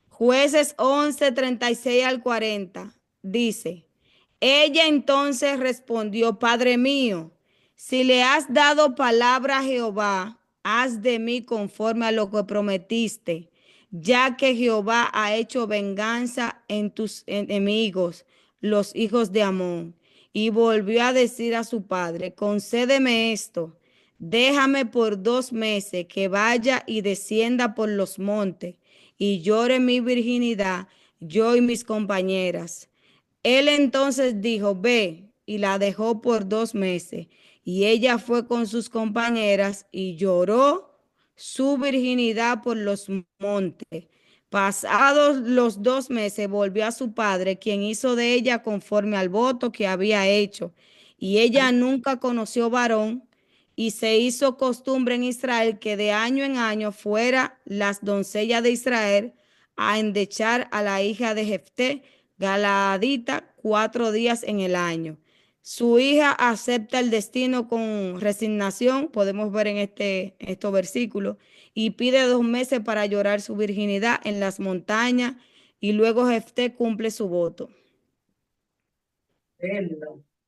Speaker 2: Jueces 11, 36 al 40 dice: ella entonces respondió: Padre mío, si le has dado palabra a Jehová, haz de mí conforme a lo que prometiste, ya que Jehová ha hecho venganza en tus enemigos, los hijos de Amón. Y volvió a decir a su padre: concédeme esto, déjame por 2 meses que vaya y descienda por los montes y llore mi virginidad, yo y mis compañeras. Él entonces dijo: ve, y la dejó por 2 meses. Y ella fue con sus compañeras y lloró su virginidad por los montes. Pasados los 2 meses, volvió a su padre, quien hizo de ella conforme al voto que había hecho. Y ella nunca conoció varón, y se hizo costumbre en Israel que de año en año fuera las doncellas de Israel a endechar a la hija de Jefté, Galaadita, 4 días en el año. Su hija acepta el destino con resignación, podemos ver en estos versículos, y pide 2 meses para llorar su virginidad en las montañas, y luego Jefté cumple su voto.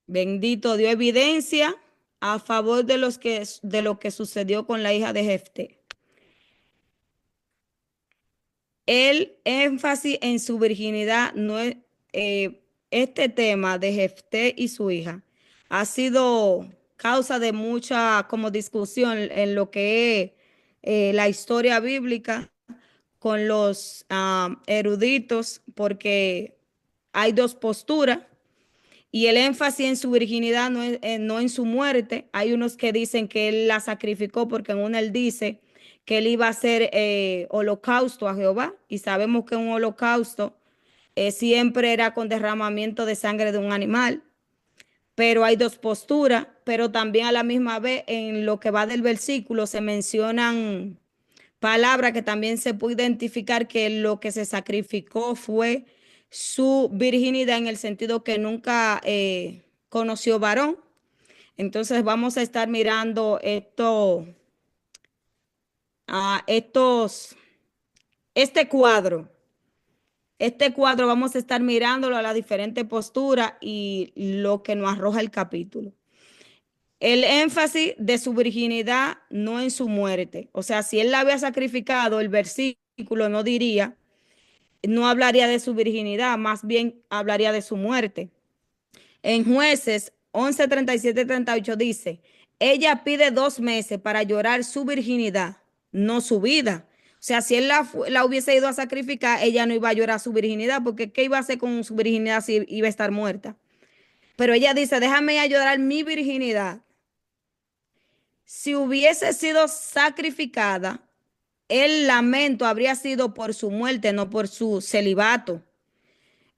Speaker 2: Bendito, dio evidencia a favor de lo que sucedió con la hija de Jefté. El énfasis en su virginidad no es, este tema de Jefté y su hija ha sido causa de mucha como discusión en lo que es la historia bíblica con los eruditos, porque hay 2 posturas. Y el énfasis en su virginidad no en su muerte. Hay unos que dicen que él la sacrificó, porque en una él dice que él iba a hacer holocausto a Jehová. Y sabemos que un holocausto siempre era con derramamiento de sangre de un animal. Pero hay 2 posturas. Pero también a la misma vez, en lo que va del versículo, se mencionan palabra que también se puede identificar que lo que se sacrificó fue su virginidad en el sentido que nunca conoció varón. Entonces vamos a estar mirando este cuadro. Este cuadro vamos a estar mirándolo a la diferente postura y lo que nos arroja el capítulo. El énfasis de su virginidad no en su muerte. O sea, si él la había sacrificado, el versículo no hablaría de su virginidad, más bien hablaría de su muerte. En Jueces 11, 37 y 38 dice, ella pide 2 meses para llorar su virginidad, no su vida. O sea, si él la hubiese ido a sacrificar, ella no iba a llorar su virginidad, porque ¿qué iba a hacer con su virginidad si iba a estar muerta? Pero ella dice, déjame ir a llorar mi virginidad. Si hubiese sido sacrificada, el lamento habría sido por su muerte, no por su celibato.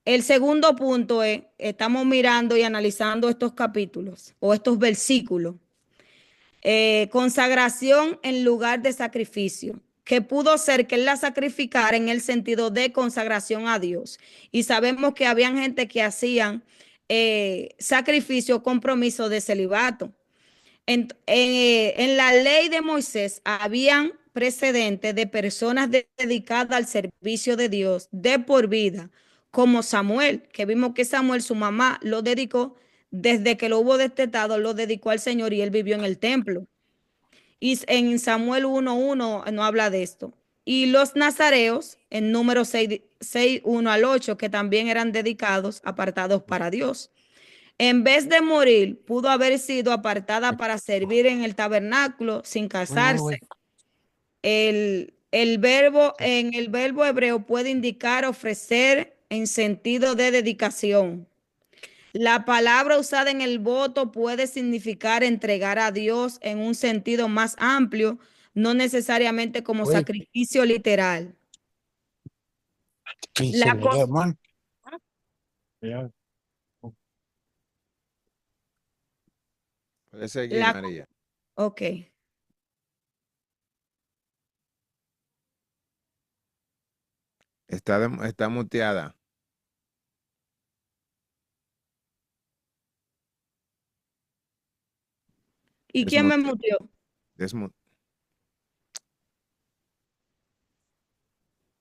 Speaker 2: El segundo punto es, estamos mirando y analizando estos capítulos o estos versículos. Consagración en lugar de sacrificio, que pudo ser que él la sacrificara en el sentido de consagración a Dios. Y sabemos que habían gente que hacían sacrificio, compromiso de celibato. En la ley de Moisés habían precedentes de personas dedicadas al servicio de Dios de por vida, como Samuel, que vimos que Samuel, su mamá, lo dedicó desde que lo hubo destetado, lo dedicó al Señor y él vivió en el templo. Y en Samuel 1:1 no habla de esto. Y los nazareos, en número 6, 1 al 8, que también eran dedicados, apartados para Dios. En vez de morir, pudo haber sido apartada para servir en el tabernáculo sin casarse. En el verbo hebreo puede indicar ofrecer en sentido de dedicación. La palabra usada en el voto puede significar entregar a Dios en un sentido más amplio, no necesariamente como sacrificio literal.
Speaker 1: Puede seguir, María.
Speaker 2: Ok.
Speaker 1: Está muteada.
Speaker 2: ¿Y quién me muteó?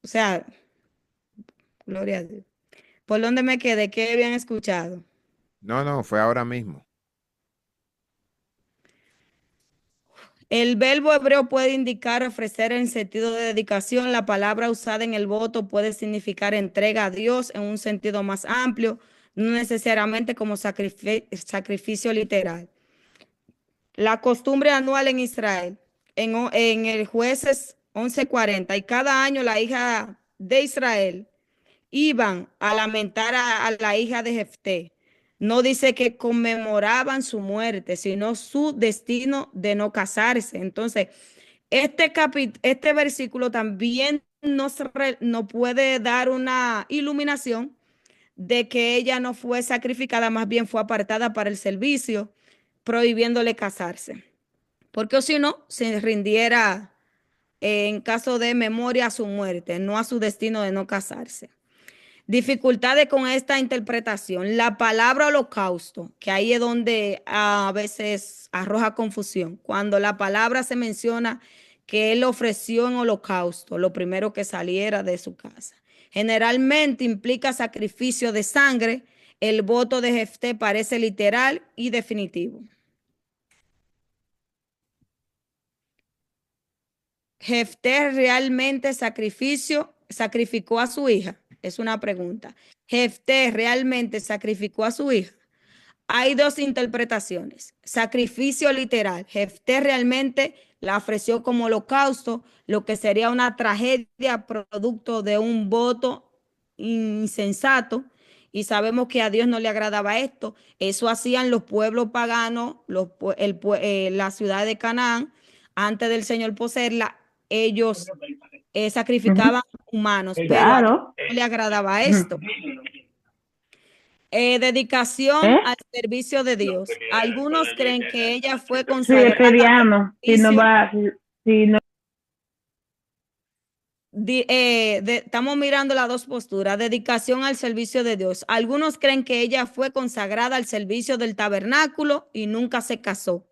Speaker 2: O sea, gloria a Dios. ¿Por dónde me quedé? ¿Qué habían escuchado?
Speaker 1: No, fue ahora mismo.
Speaker 2: El verbo hebreo puede indicar ofrecer en sentido de dedicación. La palabra usada en el voto puede significar entrega a Dios en un sentido más amplio, no necesariamente como sacrificio literal. La costumbre anual en Israel, en el Jueces 11:40, y cada año la hija de Israel iban a lamentar a la hija de Jefté. No dice que conmemoraban su muerte, sino su destino de no casarse. Entonces, este versículo también nos puede dar una iluminación de que ella no fue sacrificada, más bien fue apartada para el servicio, prohibiéndole casarse. Porque si no, se rindiera en caso de memoria a su muerte, no a su destino de no casarse. Dificultades con esta interpretación. La palabra holocausto, que ahí es donde a veces arroja confusión. Cuando la palabra se menciona que él ofreció en holocausto, lo primero que saliera de su casa. Generalmente implica sacrificio de sangre. El voto de Jefté parece literal y definitivo. ¿Jefté realmente sacrificó a su hija? Es una pregunta. ¿Jefté realmente sacrificó a su hija? Hay dos interpretaciones. Sacrificio literal. Jefté realmente la ofreció como holocausto, lo que sería una tragedia producto de un voto insensato. Y sabemos que a Dios no le agradaba esto. Eso hacían los pueblos paganos, la ciudad de Canaán, antes del Señor poseerla. Ellos sacrificaban humanos, pero a Dios no le agradaba esto. Dedicación al servicio de Dios. Algunos creen que ella fue consagrada al servicio. estamos mirando las dos posturas, dedicación al servicio de Dios. Algunos creen que ella fue consagrada al servicio del tabernáculo y nunca se casó.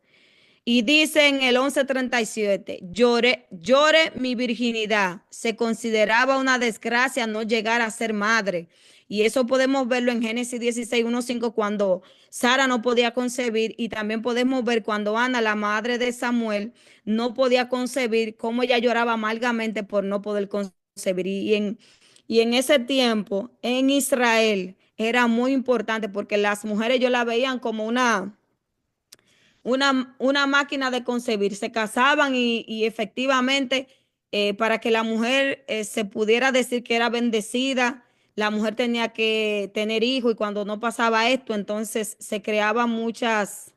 Speaker 2: Y dice en el 11:37, lloré mi virginidad. Se consideraba una desgracia no llegar a ser madre. Y eso podemos verlo en Génesis 16:1-5, cuando Sara no podía concebir. Y también podemos ver cuando Ana, la madre de Samuel, no podía concebir, cómo ella lloraba amargamente por no poder concebir. Y en ese tiempo, en Israel, era muy importante porque las mujeres yo la veían como una máquina de concebir. Se casaban y efectivamente, para que la mujer se pudiera decir que era bendecida, la mujer tenía que tener hijos, y cuando no pasaba esto, entonces se creaban muchos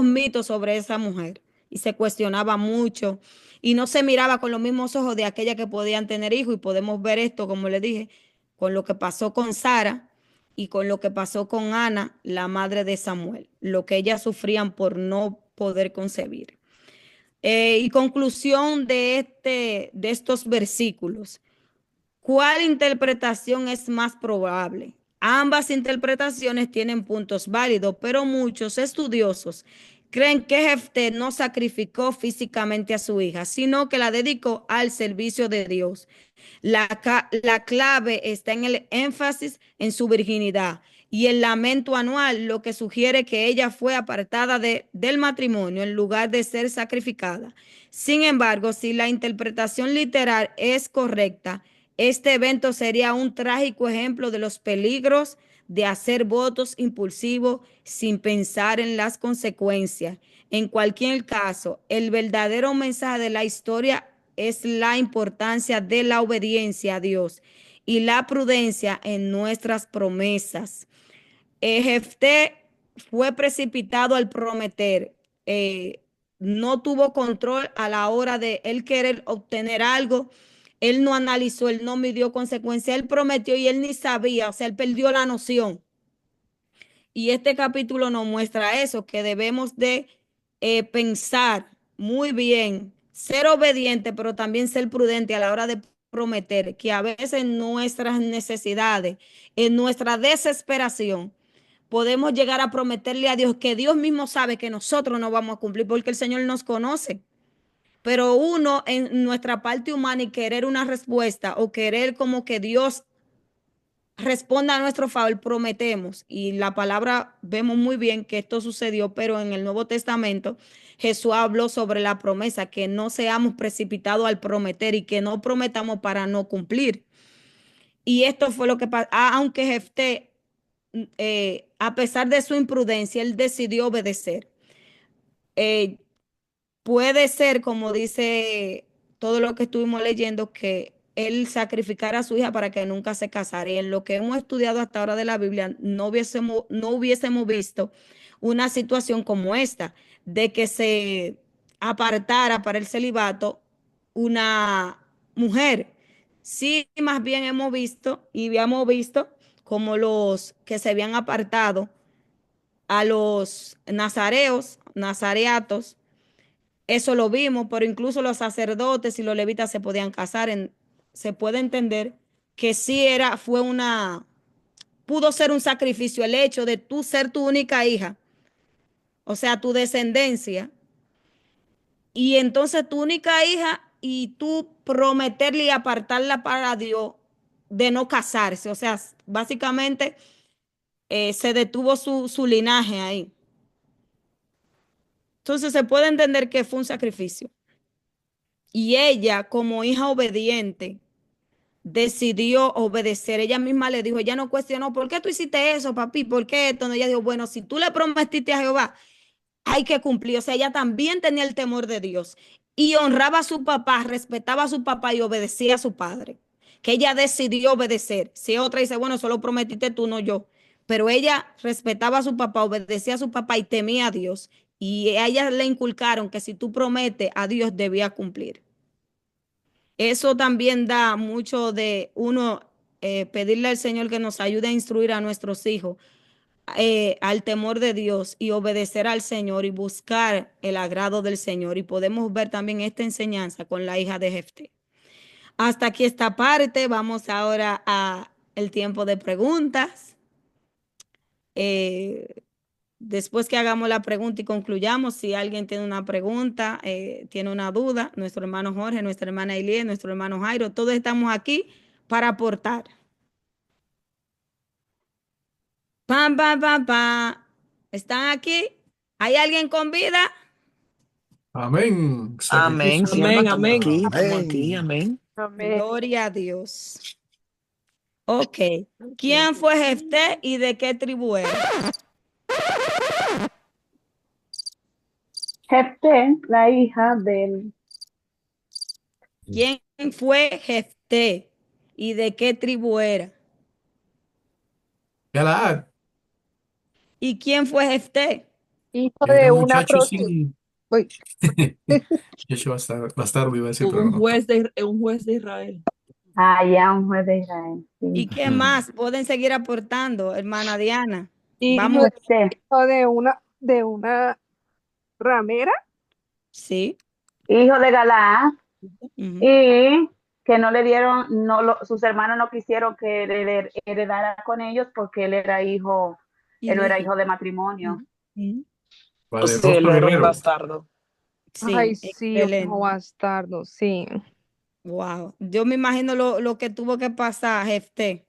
Speaker 2: mitos sobre esa mujer y se cuestionaba mucho y no se miraba con los mismos ojos de aquellas que podían tener hijos. Y podemos ver esto, como le dije, con lo que pasó con Sara y con lo que pasó con Ana, la madre de Samuel, lo que ellas sufrían por no poder concebir. Y conclusión de estos versículos. ¿Cuál interpretación es más probable? Ambas interpretaciones tienen puntos válidos, pero muchos estudiosos creen que Jefté no sacrificó físicamente a su hija, sino que la dedicó al servicio de Dios. La clave está en el énfasis en su virginidad y el lamento anual, lo que sugiere que ella fue apartada del matrimonio en lugar de ser sacrificada. Sin embargo, si la interpretación literal es correcta, este evento sería un trágico ejemplo de los peligros de hacer votos impulsivos sin pensar en las consecuencias. En cualquier caso, el verdadero mensaje de la historia es la importancia de la obediencia a Dios y la prudencia en nuestras promesas. Jefté fue precipitado al prometer. No tuvo control a la hora de él querer obtener algo. Él no analizó, él no midió consecuencias. Él prometió y él ni sabía, o sea, él perdió la noción. Y este capítulo nos muestra eso, que debemos de pensar muy bien, ser obediente, pero también ser prudente a la hora de prometer, que a veces nuestras necesidades, en nuestra desesperación, podemos llegar a prometerle a Dios que Dios mismo sabe que nosotros no vamos a cumplir porque el Señor nos conoce. Pero uno en nuestra parte humana y querer una respuesta o querer como que Dios responda a nuestro favor, prometemos. Y la palabra, vemos muy bien que esto sucedió, pero en el Nuevo Testamento Jesús habló sobre la promesa, que no seamos precipitados al prometer y que no prometamos para no cumplir. Y esto fue lo que pasó. Aunque Jefté, a pesar de su imprudencia, él decidió obedecer. Puede ser, como dice todo lo que estuvimos leyendo, que él sacrificara a su hija para que nunca se casara. Y en lo que hemos estudiado hasta ahora de la Biblia, no hubiésemos visto una situación como esta, de que se apartara para el celibato una mujer. Sí, más bien hemos visto y habíamos visto como los que se habían apartado a los nazareatos. Eso lo vimos, pero incluso los sacerdotes y los levitas se podían casar. Se puede entender que sí pudo ser un sacrificio el hecho de tú ser tu única hija, o sea, tu descendencia, y entonces tu única hija y tú prometerle y apartarla para Dios de no casarse. O sea, básicamente se detuvo su linaje ahí. Entonces se puede entender que fue un sacrificio. Y ella, como hija obediente, decidió obedecer. Ella misma le dijo, ella no cuestionó, ¿por qué tú hiciste eso, papi? ¿Por qué esto? No, ella dijo, bueno, si tú le prometiste a Jehová, hay que cumplir. O sea, ella también tenía el temor de Dios y honraba a su papá, respetaba a su papá y obedecía a su padre. Que ella decidió obedecer. Si otra dice, bueno, solo prometiste tú, no yo. Pero ella respetaba a su papá, obedecía a su papá y temía a Dios. Y a ella le inculcaron que si tú prometes a Dios, debía cumplir. Eso también da mucho de uno pedirle al Señor que nos ayude a instruir a nuestros hijos al temor de Dios y obedecer al Señor y buscar el agrado del Señor. Y podemos ver también esta enseñanza con la hija de Jefté. Hasta aquí esta parte. Vamos ahora a el tiempo de preguntas. Después que hagamos la pregunta y concluyamos, si alguien tiene una pregunta, tiene una duda, nuestro hermano Jorge, nuestra hermana Elie, nuestro hermano Jairo, todos estamos aquí para aportar. Pam, pam, pam, pam. ¿Están aquí? ¿Hay alguien con vida?
Speaker 3: Amén.
Speaker 7: Amén,
Speaker 3: Sacrificio.
Speaker 6: Amén,
Speaker 7: sierva,
Speaker 6: amén.
Speaker 7: estamos aquí, amén.
Speaker 8: Amén.
Speaker 2: Gloria a Dios. Ok. ¿Quién fue Jefté y de qué tribu era?
Speaker 5: Jefté, la hija del
Speaker 2: ¿Quién fue Jefté y de qué tribu era?
Speaker 3: Galaad.
Speaker 2: ¿Y quién fue Jefté?
Speaker 8: Hijo
Speaker 3: Era
Speaker 8: de
Speaker 3: un
Speaker 8: una
Speaker 3: muchacho
Speaker 8: prostituta.
Speaker 3: sin...
Speaker 8: Uy,
Speaker 3: Muchacho bastardo iba a decir, pero
Speaker 6: Un
Speaker 3: no.
Speaker 6: juez de Israel.
Speaker 5: allá, un juez de Israel.
Speaker 2: ¿Y
Speaker 5: Sí.
Speaker 2: qué más? Pueden seguir aportando, hermana Diana.
Speaker 8: hijo,
Speaker 2: Vamos,
Speaker 5: Jefté,
Speaker 8: hijo de una ramera.
Speaker 2: sí.
Speaker 5: hijo de Galaad,
Speaker 2: Ujú.
Speaker 5: y que no le dieron, sus hermanos no quisieron que él heredara con ellos porque él no era hijo de matrimonio.
Speaker 2: Ujú.
Speaker 7: Sí,
Speaker 3: Valeroso
Speaker 7: él era un
Speaker 3: guerrero.
Speaker 7: bastardo.
Speaker 8: Ay,
Speaker 2: Sí,
Speaker 8: sí, un hijo
Speaker 2: excelente.
Speaker 8: bastardo, sí.
Speaker 2: Wow. Yo me imagino lo que tuvo que pasar, Jefté.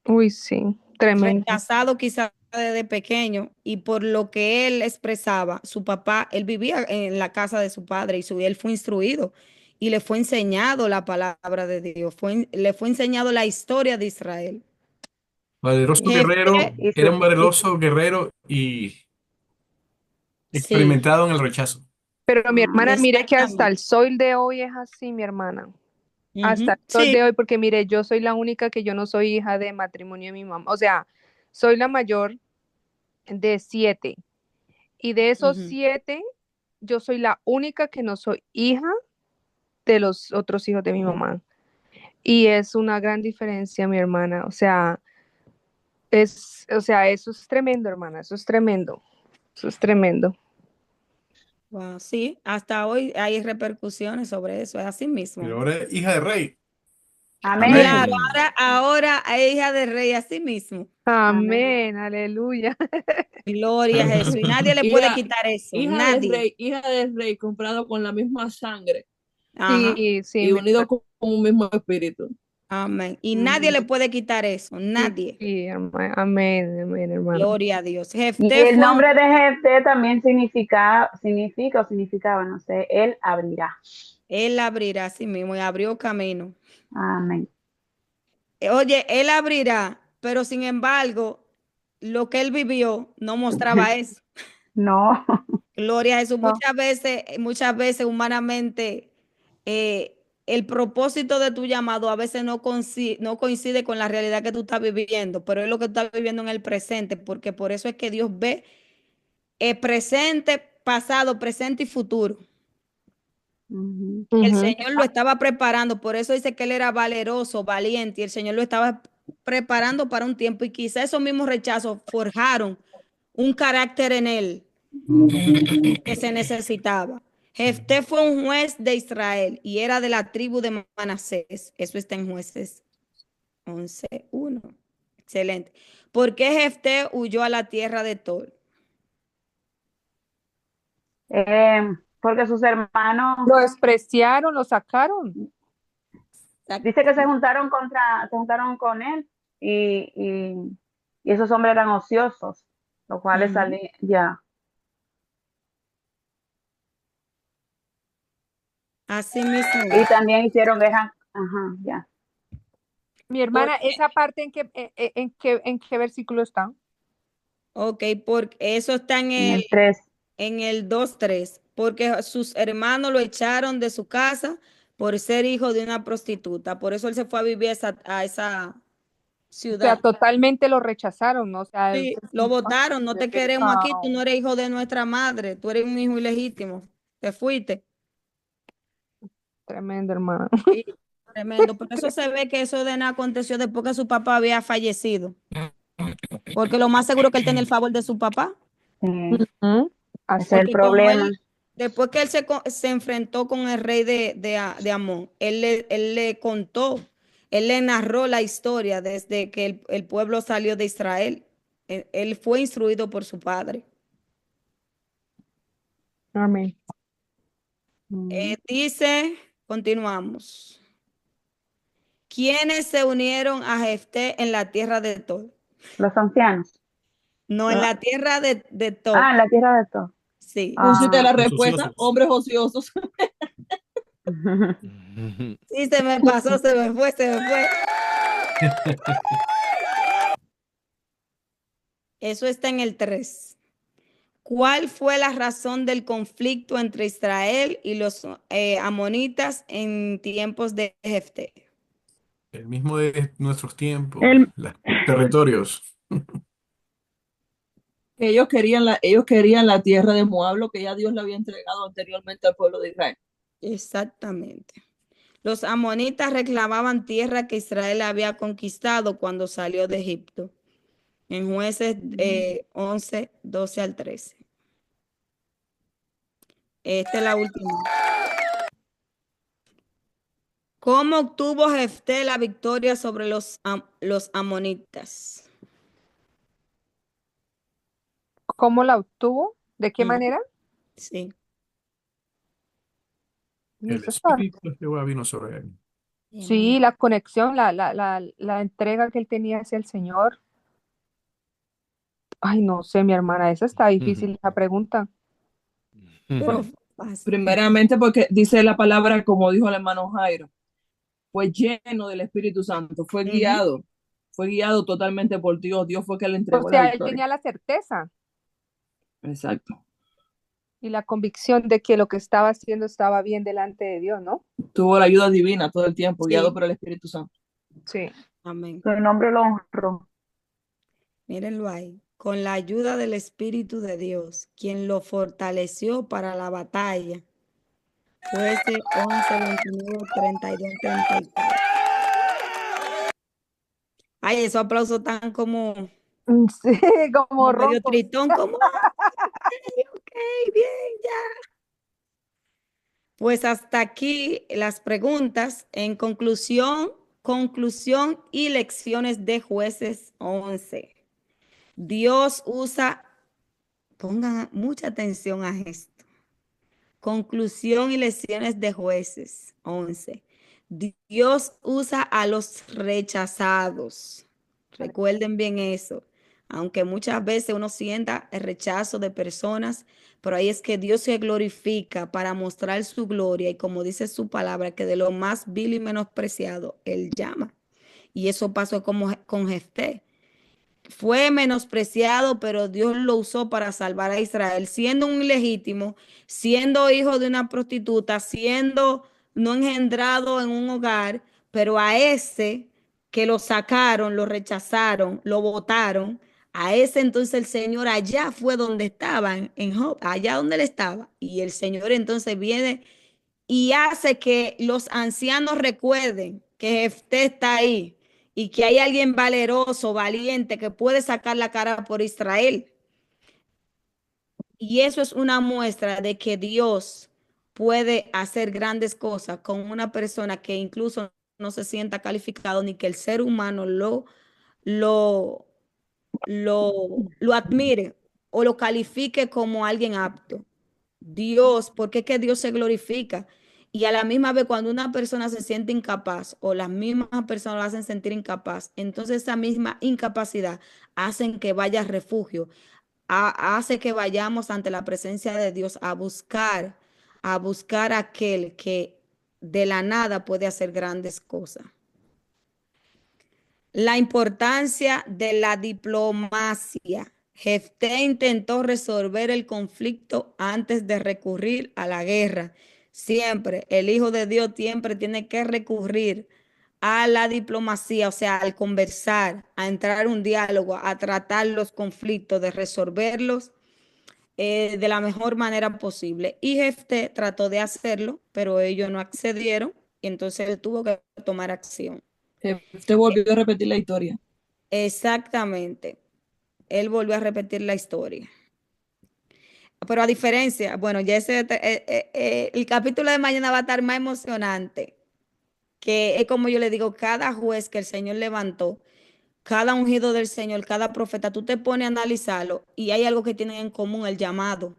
Speaker 8: Uy, sí, tremendo.
Speaker 2: Rechazado quizás desde pequeño y por lo que él expresaba, su papá, él vivía en la casa de su padre y él fue instruido y le fue enseñado la palabra de Dios, le fue enseñado la historia de Israel.
Speaker 3: Valeroso guerrero.
Speaker 2: Jefté,
Speaker 5: Y
Speaker 3: Era un
Speaker 5: su, y
Speaker 3: valeroso guerrero y
Speaker 2: sí,
Speaker 3: experimentado en el rechazo.
Speaker 8: Pero mi hermana, mire que hasta
Speaker 2: exactamente.
Speaker 8: el sol de hoy es así, mi hermana. Hasta el
Speaker 2: Ujú.
Speaker 8: sol
Speaker 2: Sí,
Speaker 8: de hoy, porque mire, yo soy la única que yo no soy hija de matrimonio de mi mamá. O sea, soy la mayor de 7. Y de esos
Speaker 2: ujú.
Speaker 8: 7, yo soy la única que no soy hija de los otros hijos de mi mamá. Y es una gran diferencia, mi hermana. O sea, eso es tremendo, hermana. Eso es tremendo. Eso es tremendo.
Speaker 2: Wow, sí, hasta hoy hay repercusiones sobre eso, es así mismo.
Speaker 3: Pero ahora es hija de rey.
Speaker 5: amén.
Speaker 2: Claro,
Speaker 3: Amén.
Speaker 2: ahora es hija de rey, así mismo.
Speaker 8: Amén, aleluya.
Speaker 2: Gloria a Jesús. Y nadie le puede
Speaker 6: Hija,
Speaker 2: quitar eso, nadie.
Speaker 6: hija del rey, comprado con la misma sangre
Speaker 2: Ajá,
Speaker 8: Sí, sí,
Speaker 6: y unido con un mismo espíritu.
Speaker 2: amén. Y nadie le puede quitar eso, nadie.
Speaker 8: sí, amén, amén, hermano.
Speaker 2: Gloria a Dios.
Speaker 5: Y
Speaker 2: Jefté
Speaker 5: el
Speaker 2: fue
Speaker 5: nombre de Jefté también significaba, no sé, él abrirá.
Speaker 2: él abrirá a sí mismo y abrió camino.
Speaker 5: Amén.
Speaker 2: Oye, él abrirá, pero sin embargo, lo que él vivió no mostraba eso.
Speaker 5: No,
Speaker 2: Gloria a Jesús.
Speaker 5: no.
Speaker 2: Muchas veces humanamente, el propósito de tu llamado a veces no coincide con la realidad que tú estás viviendo, pero es lo que tú estás viviendo en el presente, porque por eso es que Dios ve presente, pasado, presente y futuro.
Speaker 5: Ujú.
Speaker 2: El
Speaker 8: Ujú.
Speaker 2: Señor lo estaba preparando, por eso dice que él era valeroso, valiente, y el Señor lo estaba preparando para un tiempo, y quizá esos mismos rechazos forjaron un carácter en él que se necesitaba. Jefté fue un juez de Israel y era de la tribu de Manasés. Eso está en Jueces 11:1. Excelente. ¿Por qué Jefté huyó a la tierra de Tol?
Speaker 5: Porque sus hermanos,
Speaker 8: Lo despreciaron, lo sacaron.
Speaker 5: dice que se juntaron con él y esos hombres eran ociosos, los cuales
Speaker 2: Ujú.
Speaker 5: salían, ya.
Speaker 2: Así mismo.
Speaker 5: Y también hicieron guerra, ajá, ya.
Speaker 8: Mi hermana, esa parte en qué versículo está.
Speaker 2: Ok, porque eso está en
Speaker 5: En el 3.
Speaker 2: el 2:3, porque sus hermanos lo echaron de su casa por ser hijo de una prostituta. Por eso él se fue a vivir a esa
Speaker 8: O sea,
Speaker 2: ciudad.
Speaker 8: totalmente lo rechazaron, ¿no? O sea,
Speaker 2: Sí, lo votaron, no te queremos aquí, tú no eres hijo de nuestra madre, tú eres un hijo ilegítimo, te fuiste.
Speaker 8: tremendo, hermano.
Speaker 2: Sí, tremendo, por eso se ve que eso de nada aconteció después que su papá había fallecido, porque lo más seguro que él tenía el favor de su papá,
Speaker 8: Ujú.
Speaker 5: Ese es el
Speaker 2: porque como
Speaker 5: problema.
Speaker 2: él, Después que él se enfrentó con el rey de Amón, él le contó, él le narró la historia desde que el pueblo salió de Israel. Él fue instruido por su padre.
Speaker 8: Amén.
Speaker 2: Dice, continuamos. ¿Quiénes se unieron a Jefté en la tierra de Tob?
Speaker 5: Los ancianos.
Speaker 2: No, en la tierra de Tob.
Speaker 5: Ah, en la tierra de Tob.
Speaker 2: Sí.
Speaker 6: Pusiste la
Speaker 3: Los
Speaker 6: respuesta,
Speaker 3: ociosos.
Speaker 6: hombres ociosos.
Speaker 2: Sí, se me pasó, se me fue. Eso está en el 3. ¿Cuál fue la razón del conflicto entre Israel y los amonitas en tiempos de Jefté?
Speaker 3: El mismo de nuestros tiempos,
Speaker 5: El-
Speaker 3: los territorios.
Speaker 6: Ellos querían la tierra de Moab, lo que ya Dios le había entregado anteriormente al pueblo de Israel.
Speaker 2: Exactamente. Los amonitas reclamaban tierra que Israel había conquistado cuando salió de Egipto. En Jueces 11, 12 al 13. Esta es la última. ¿Cómo obtuvo Jefté la victoria sobre los amonitas?
Speaker 8: ¿Cómo la obtuvo? ¿De qué manera?
Speaker 2: Sí.
Speaker 3: El
Speaker 8: Eso está.
Speaker 3: Espíritu de Jehová vino sobre él.
Speaker 8: Sí, la conexión, la entrega que él tenía hacia el Señor. Ay, no sé, mi hermana, esa está difícil, la pregunta.
Speaker 2: Pero fácil.
Speaker 6: Primeramente porque dice la palabra, como dijo el hermano Jairo, fue lleno del Espíritu Santo, fue guiado totalmente por Dios. Dios fue que le
Speaker 8: O
Speaker 6: entregó la
Speaker 8: sea, él
Speaker 6: victoria.
Speaker 8: tenía la certeza
Speaker 6: Exacto.
Speaker 8: y la convicción de que lo que estaba haciendo estaba bien delante de Dios, ¿no?
Speaker 6: Tuvo la ayuda divina todo el tiempo,
Speaker 2: Sí.
Speaker 6: guiado por el Espíritu Santo.
Speaker 8: Sí.
Speaker 2: Amén.
Speaker 5: Su nombre lo honró.
Speaker 2: Mírenlo ahí. Con la ayuda del Espíritu de Dios, quien lo fortaleció para la batalla. Jueces 11, 29, 32, 33. Ay, esos aplausos tan como
Speaker 8: Sí, como
Speaker 2: medio
Speaker 8: roncos.
Speaker 2: tritón, como ok, bien, ya. Pues hasta aquí las preguntas. En conclusión y lecciones de Jueces 11. Dios usa, pongan mucha atención a esto. Conclusión y lecciones de Jueces 11. Dios usa a los rechazados. Recuerden bien eso. Aunque muchas veces uno sienta el rechazo de personas, pero ahí es que Dios se glorifica para mostrar su gloria y como dice su palabra, que de lo más vil y menospreciado, Él llama. Y eso pasó con Jefté. Fue menospreciado, pero Dios lo usó para salvar a Israel, siendo un ilegítimo, siendo hijo de una prostituta, siendo no engendrado en un hogar, pero a ese que lo sacaron, lo rechazaron, lo botaron, a ese entonces el Señor allá fue donde estaban, en Job, allá donde él estaba, y el Señor entonces viene y hace que los ancianos recuerden que Jefté está ahí y que hay alguien valeroso, valiente, que puede sacar la cara por Israel. Y eso es una muestra de que Dios puede hacer grandes cosas con una persona que incluso no se sienta calificado ni que el ser humano lo, lo admire o lo califique como alguien apto. Dios, porque es que Dios se glorifica. Y a la misma vez, cuando una persona se siente incapaz o las mismas personas lo hacen sentir incapaz, entonces esa misma incapacidad hacen que vaya a refugio, hace que vayamos ante la presencia de Dios a buscar a aquel que de la nada puede hacer grandes cosas. La importancia de la diplomacia. Jefté intentó resolver el conflicto antes de recurrir a la guerra. Siempre, el Hijo de Dios siempre tiene que recurrir a la diplomacia, o sea, al conversar, a entrar en un diálogo, a tratar los conflictos, de resolverlos de la mejor manera posible. Y Jefté trató de hacerlo, pero ellos no accedieron y entonces él tuvo que tomar acción.
Speaker 6: Usted volvió a repetir la historia.
Speaker 2: Exactamente. Él volvió a repetir la historia. Pero a diferencia, bueno, ya el capítulo de mañana va a estar más emocionante, que es como yo le digo, cada juez que el Señor levantó, cada ungido del Señor, cada profeta, tú te pones a analizarlo y hay algo que tienen en común, el llamado.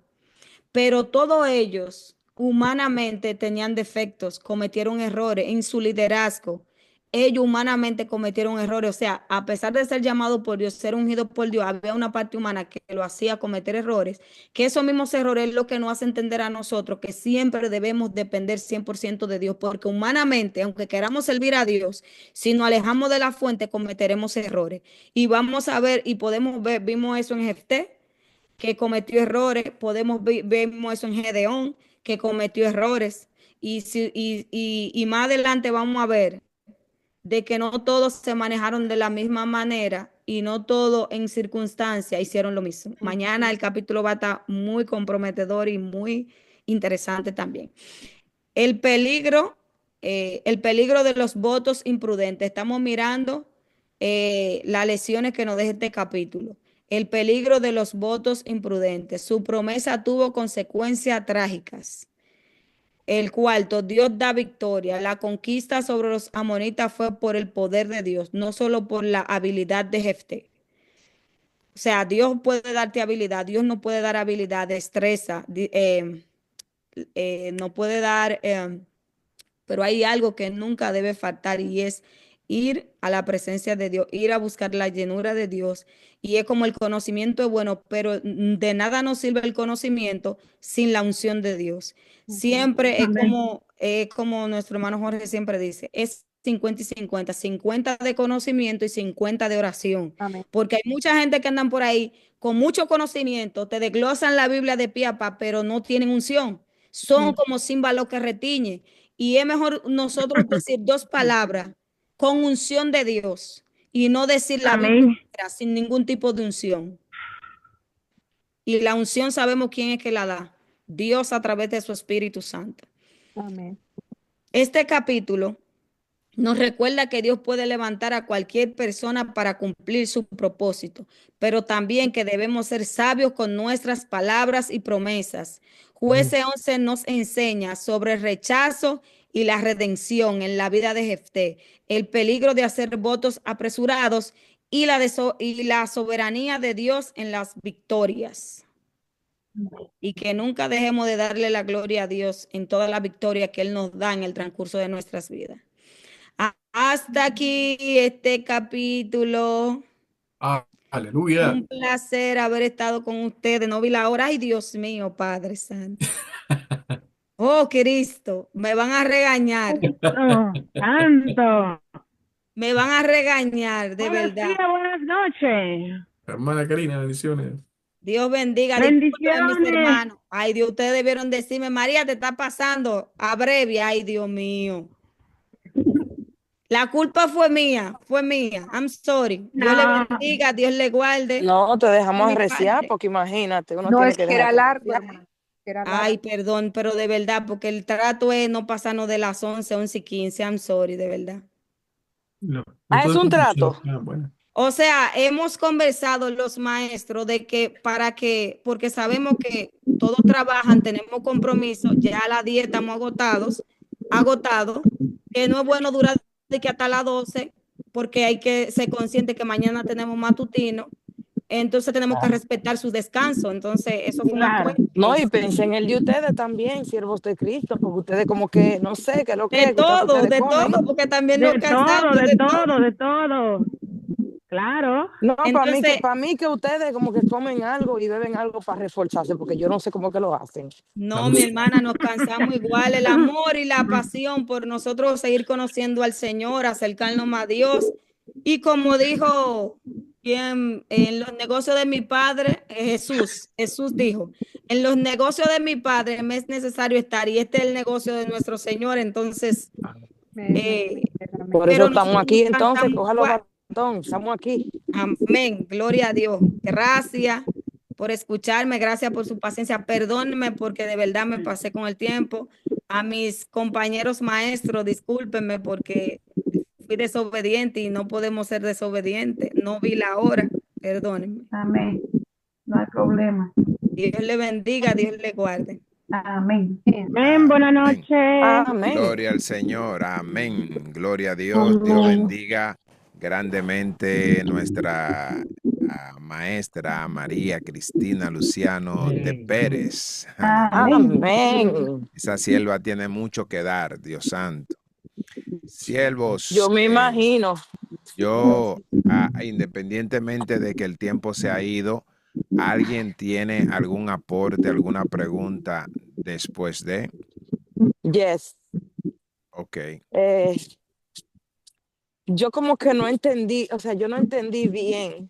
Speaker 2: Pero todos ellos humanamente tenían defectos, cometieron errores en su liderazgo. Ellos humanamente cometieron errores. O sea, a pesar de ser llamado por Dios, ser ungido por Dios, había una parte humana que lo hacía cometer errores, que esos mismos errores es lo que nos hace entender a nosotros que siempre debemos depender 100% de Dios, porque humanamente, aunque queramos servir a Dios, si nos alejamos de la fuente, cometeremos errores. Y vamos a ver, y podemos ver, vimos eso en Jefté, que cometió errores, vemos eso en Gedeón, que cometió errores, y más adelante vamos a ver de que no todos se manejaron de la misma manera y no todos en circunstancias hicieron lo mismo. Mañana el capítulo va a estar muy comprometedor y muy interesante también. El peligro de los votos imprudentes. Estamos mirando las lecciones que nos deja este capítulo. El peligro de los votos imprudentes. Su promesa tuvo consecuencias trágicas. El cuarto, Dios da victoria. La conquista sobre los amonitas fue por el poder de Dios, no solo por la habilidad de Jefté. O sea, Dios puede darte habilidad, Dios no puede dar habilidad, destreza, no puede dar, pero hay algo que nunca debe faltar y es ir a la presencia de Dios, ir a buscar la llenura de Dios. Y es como el conocimiento es bueno, pero de nada nos sirve el conocimiento sin la unción de Dios. Siempre es como nuestro hermano Jorge siempre dice, es 50 y 50, 50 de conocimiento y 50 de oración.
Speaker 8: Amén.
Speaker 2: Porque hay mucha gente que andan por ahí con mucho conocimiento, te desglosan la Biblia de pie a pa, pero no tienen unción. Son como címbalos que retiñen. Y es mejor nosotros decir dos palabras con unción de Dios y no decir la Biblia sin ningún tipo de unción. Y la unción sabemos quién es que la da. Dios a través de su Espíritu Santo.
Speaker 8: Amén.
Speaker 2: Este capítulo nos recuerda que Dios puede levantar a cualquier persona para cumplir su propósito, pero también que debemos ser sabios con nuestras palabras y promesas. Jueces 11 nos enseña sobre el rechazo y la redención en la vida de Jefté, el peligro de hacer votos apresurados y la soberanía de Dios en las victorias. Y que nunca dejemos de darle la gloria a Dios en toda la victoria que Él nos da en el transcurso de nuestras vidas. Hasta aquí este capítulo.
Speaker 3: Aleluya.
Speaker 2: Un placer haber estado con ustedes. No vi la hora. Ay, Dios mío, Padre Santo. Oh, Cristo, me van a regañar.
Speaker 10: Santo.
Speaker 2: Me van a regañar, de
Speaker 10: Buenos
Speaker 2: verdad.
Speaker 10: días, buenas noches.
Speaker 3: Hermana Karina, bendiciones.
Speaker 2: Dios bendiga. Disculpen, mis
Speaker 10: Bendiciones.
Speaker 2: hermanos. Ay, Dios, ustedes debieron decirme, María, te está pasando. Abrevia. Ay, Dios mío. La culpa fue mía, fue mía. I'm sorry. Dios le
Speaker 10: No.
Speaker 2: bendiga, Dios le guarde.
Speaker 7: No, te dejamos
Speaker 2: De mi
Speaker 7: arreciar
Speaker 2: parte.
Speaker 7: porque imagínate, uno
Speaker 8: No,
Speaker 7: tiene
Speaker 8: es
Speaker 7: que
Speaker 8: que era
Speaker 7: dejar
Speaker 8: largo,
Speaker 7: arreciar.
Speaker 8: hermano. Era largo.
Speaker 2: Ay, perdón, pero de verdad, porque el trato es no pasarnos de las 11, 11 y 15. I'm sorry, de verdad.
Speaker 3: No,
Speaker 7: Ah, es un trato.
Speaker 3: Bueno.
Speaker 2: O sea, hemos conversado los maestros de que porque sabemos que todos trabajan, tenemos compromiso, ya a las 10 estamos agotados, que no es bueno durar de que hasta las 12, porque hay que ser consciente que mañana tenemos matutino, entonces tenemos que respetar su descanso. Entonces, eso fue un
Speaker 10: Claro.
Speaker 2: acuerdo.
Speaker 7: No, y pensé en el de ustedes también, siervos de Cristo, porque ustedes como que, no sé, qué es lo que
Speaker 2: De
Speaker 7: es, que ustedes
Speaker 2: todo,
Speaker 7: comen.
Speaker 2: porque también nos
Speaker 10: De
Speaker 2: cansamos
Speaker 10: todo, de
Speaker 2: de todo.
Speaker 10: todo, de todo. Claro.
Speaker 7: No,
Speaker 2: Entonces,
Speaker 7: para mí que ustedes como que comen algo y beben algo para reforzarse, porque yo no sé cómo que lo hacen.
Speaker 2: no, mi hermana, nos cansamos igual. El amor y la pasión por nosotros seguir conociendo al Señor, acercarnos más a Dios. Y como dijo quien en los negocios de mi padre, Jesús dijo, en los negocios de mi padre me es necesario estar y este es el negocio de nuestro Señor. Entonces,
Speaker 7: Por eso
Speaker 2: pero
Speaker 7: estamos
Speaker 2: nosotros
Speaker 7: aquí
Speaker 2: nos
Speaker 7: entonces,
Speaker 2: cansamos
Speaker 7: cójalo
Speaker 2: igual.
Speaker 7: batón, estamos aquí.
Speaker 2: Amén, gloria a Dios. Gracias por escucharme, gracias por su paciencia. Perdónenme porque de verdad me pasé con el tiempo. A mis compañeros maestros, discúlpenme porque fui desobediente y no podemos ser desobedientes. No vi la hora, perdónenme.
Speaker 5: Amén. No hay problema.
Speaker 2: Dios le bendiga, Dios le guarde.
Speaker 5: Amén.
Speaker 10: Amén, buenas
Speaker 1: Amén.
Speaker 10: noches.
Speaker 7: Amén.
Speaker 1: Gloria al Señor. Amén. Gloria a Dios. Dios
Speaker 5: Amén.
Speaker 1: bendiga grandemente nuestra maestra María Cristina Luciano de Pérez. Aleluya.
Speaker 7: Amén.
Speaker 1: Esa sierva tiene mucho que dar, Dios santo. Siervos,
Speaker 7: Yo me imagino.
Speaker 1: yo, independientemente de que el tiempo se ha ido, ¿alguien tiene algún aporte, alguna pregunta después de?
Speaker 7: Yes.
Speaker 1: Ok.
Speaker 7: Yo como que no entendí, o sea, yo no entendí bien.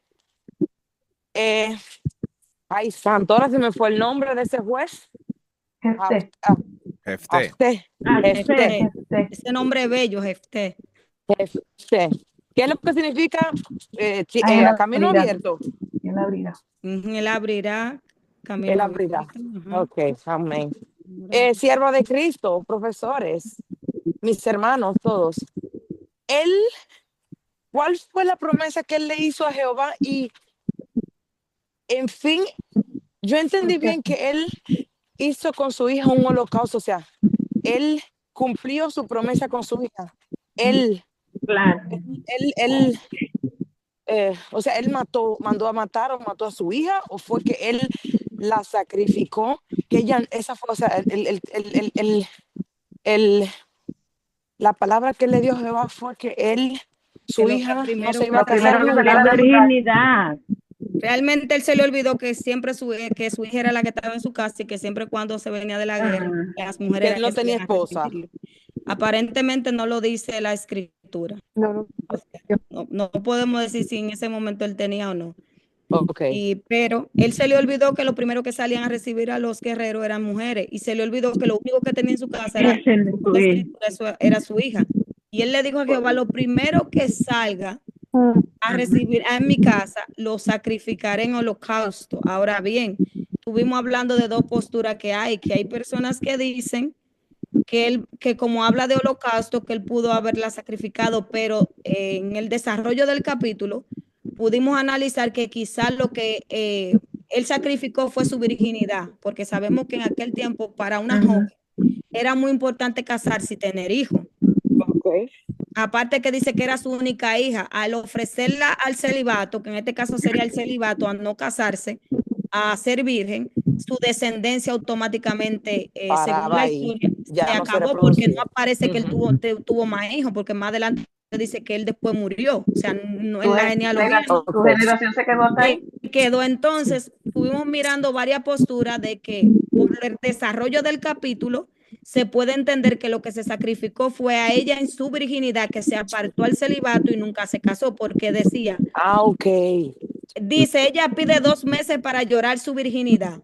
Speaker 7: Ay, santo, ahora se me fue el nombre de ese juez.
Speaker 5: Jefté.
Speaker 1: Jefté.
Speaker 7: Jefté.
Speaker 2: Jefté.
Speaker 5: Jefté.
Speaker 2: Ese nombre bello, Jefté.
Speaker 7: Jefté. ¿Qué es lo que significa
Speaker 5: Hay una
Speaker 7: a camino
Speaker 5: abrirá.
Speaker 7: abierto?
Speaker 5: Él abrirá.
Speaker 2: Él abrirá camino
Speaker 7: Él abrirá.
Speaker 2: abierto. Ajá.
Speaker 7: Ok, amén. Sierva de Cristo, profesores, mis hermanos, todos. ¿Cuál fue la promesa que él le hizo a Jehová? Y, en fin, yo entendí bien que él hizo con su hija un holocausto, o sea, él cumplió su promesa con su hija.
Speaker 10: Claro.
Speaker 7: O sea, él mandó a matar o mató a su hija, o fue que él la sacrificó, que ella, esa fue, o sea, la palabra que le dio Jehová fue que su
Speaker 2: lo
Speaker 7: hija no
Speaker 2: primero
Speaker 7: se iba a
Speaker 2: que
Speaker 7: casar
Speaker 5: primero que
Speaker 7: nunca.
Speaker 10: La
Speaker 5: saliera de su
Speaker 10: virginidad.
Speaker 2: Realmente él se le olvidó que siempre que su hija era la que estaba en su casa y que siempre cuando se venía de la guerra, las mujeres
Speaker 7: Que
Speaker 2: eran
Speaker 7: él no
Speaker 2: las que
Speaker 7: tenía
Speaker 2: salían a
Speaker 7: esposa.
Speaker 2: recibirlo. Aparentemente no lo dice la escritura.
Speaker 8: No,
Speaker 2: O sea, no podemos decir si en ese momento él tenía o no.
Speaker 7: Ok.
Speaker 2: Pero él se le olvidó que lo primero que salían a recibir a los guerreros eran mujeres y se le olvidó que lo único que tenía en su casa era su hija. Y él le dijo a Jehová, lo primero que salga a recibir en mi casa, lo sacrificaré en holocausto. Ahora bien, estuvimos hablando de dos posturas que hay personas que dicen que como habla de holocausto, que él pudo haberla sacrificado, pero en el desarrollo del capítulo pudimos analizar que quizás lo que él sacrificó fue su virginidad, porque sabemos que en aquel tiempo para una joven era muy importante casarse y tener hijos.
Speaker 7: Okay.
Speaker 2: Aparte que dice que era su única hija, al ofrecerla al celibato, que en este caso sería el celibato, a no casarse, a ser virgen, su descendencia automáticamente, según la historia,
Speaker 7: ya
Speaker 2: se
Speaker 7: no se
Speaker 2: acabó porque no
Speaker 7: reproducía.
Speaker 2: aparece que él tuvo más hijos, porque más adelante dice que él después murió, o sea, no en la
Speaker 5: Tu
Speaker 2: genealogía.
Speaker 5: generación se quedó hasta ahí.
Speaker 2: Quedó entonces, estuvimos mirando varias posturas de que por el desarrollo del capítulo se puede entender que lo que se sacrificó fue a ella en su virginidad, que se apartó al celibato y nunca se casó, porque decía,
Speaker 7: ok.
Speaker 2: Dice, ella pide 2 meses para llorar su virginidad,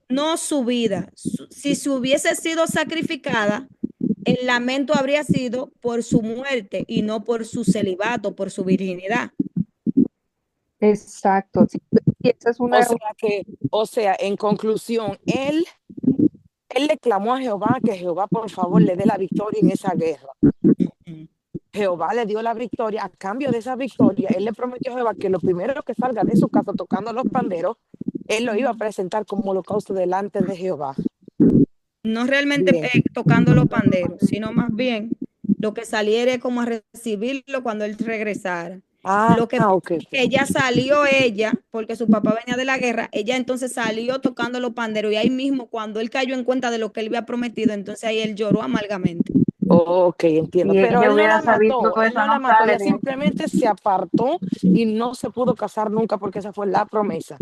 Speaker 2: no su vida. Si se hubiese sido sacrificada, el lamento habría sido por su muerte y no por su celibato, por su virginidad.
Speaker 8: Exacto. Sí, y esa es una
Speaker 7: O sea, en conclusión, él le clamó a Jehová que Jehová por favor le dé la victoria en esa guerra. Jehová le dio la victoria. A cambio de esa victoria, él le prometió a Jehová que lo primero que salga de su casa tocando los panderos, él lo iba a presentar como holocausto delante de Jehová.
Speaker 2: No realmente tocando los panderos, sino más bien lo que saliera como a recibirlo cuando él regresara. Lo que ella salió, porque su papá venía de la guerra, ella entonces salió tocando los panderos y ahí mismo cuando él cayó en cuenta de lo que él había prometido, entonces ahí él lloró amargamente.
Speaker 7: Ok, entiendo.
Speaker 5: Y
Speaker 7: Pero
Speaker 5: ella
Speaker 7: él no
Speaker 5: hubiera
Speaker 7: la
Speaker 5: sabido
Speaker 7: mató,
Speaker 5: que
Speaker 7: él
Speaker 5: eso
Speaker 7: no la
Speaker 5: no
Speaker 7: mató,
Speaker 5: sale
Speaker 7: ella
Speaker 5: de...
Speaker 7: simplemente se apartó y no se pudo casar nunca porque esa fue la promesa.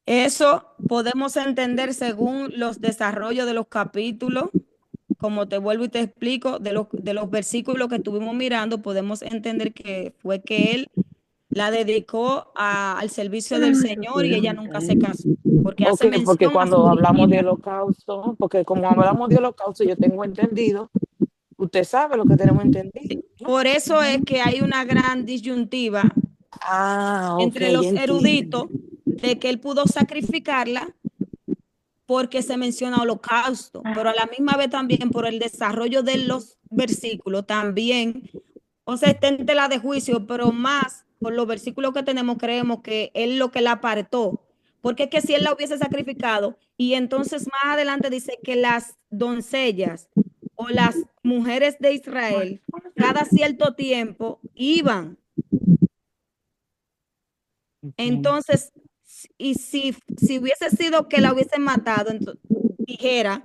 Speaker 2: Eso podemos entender según los desarrollos de los capítulos, como te vuelvo y te explico, de los versículos que estuvimos mirando, podemos entender que fue que él la dedicó al servicio del Señor y ella nunca se casó. Porque hace mención
Speaker 7: porque
Speaker 2: a
Speaker 7: cuando
Speaker 2: su
Speaker 7: hablamos de
Speaker 2: virginidad.
Speaker 7: holocausto, porque como hablamos de holocausto, yo tengo entendido, usted sabe lo que tenemos entendido. ¿No?
Speaker 2: Por eso es que hay una gran disyuntiva entre los eruditos de que él pudo sacrificarla porque se menciona holocausto, pero a la misma vez también por el desarrollo de los versículos también, o sea, está en tela de juicio, pero más por los versículos que tenemos creemos que él lo que la apartó Porque es que si él la hubiese sacrificado, y entonces más adelante dice que las doncellas o las mujeres de Israel cada cierto tiempo iban. Entonces, y si hubiese sido que la hubiesen matado, dijera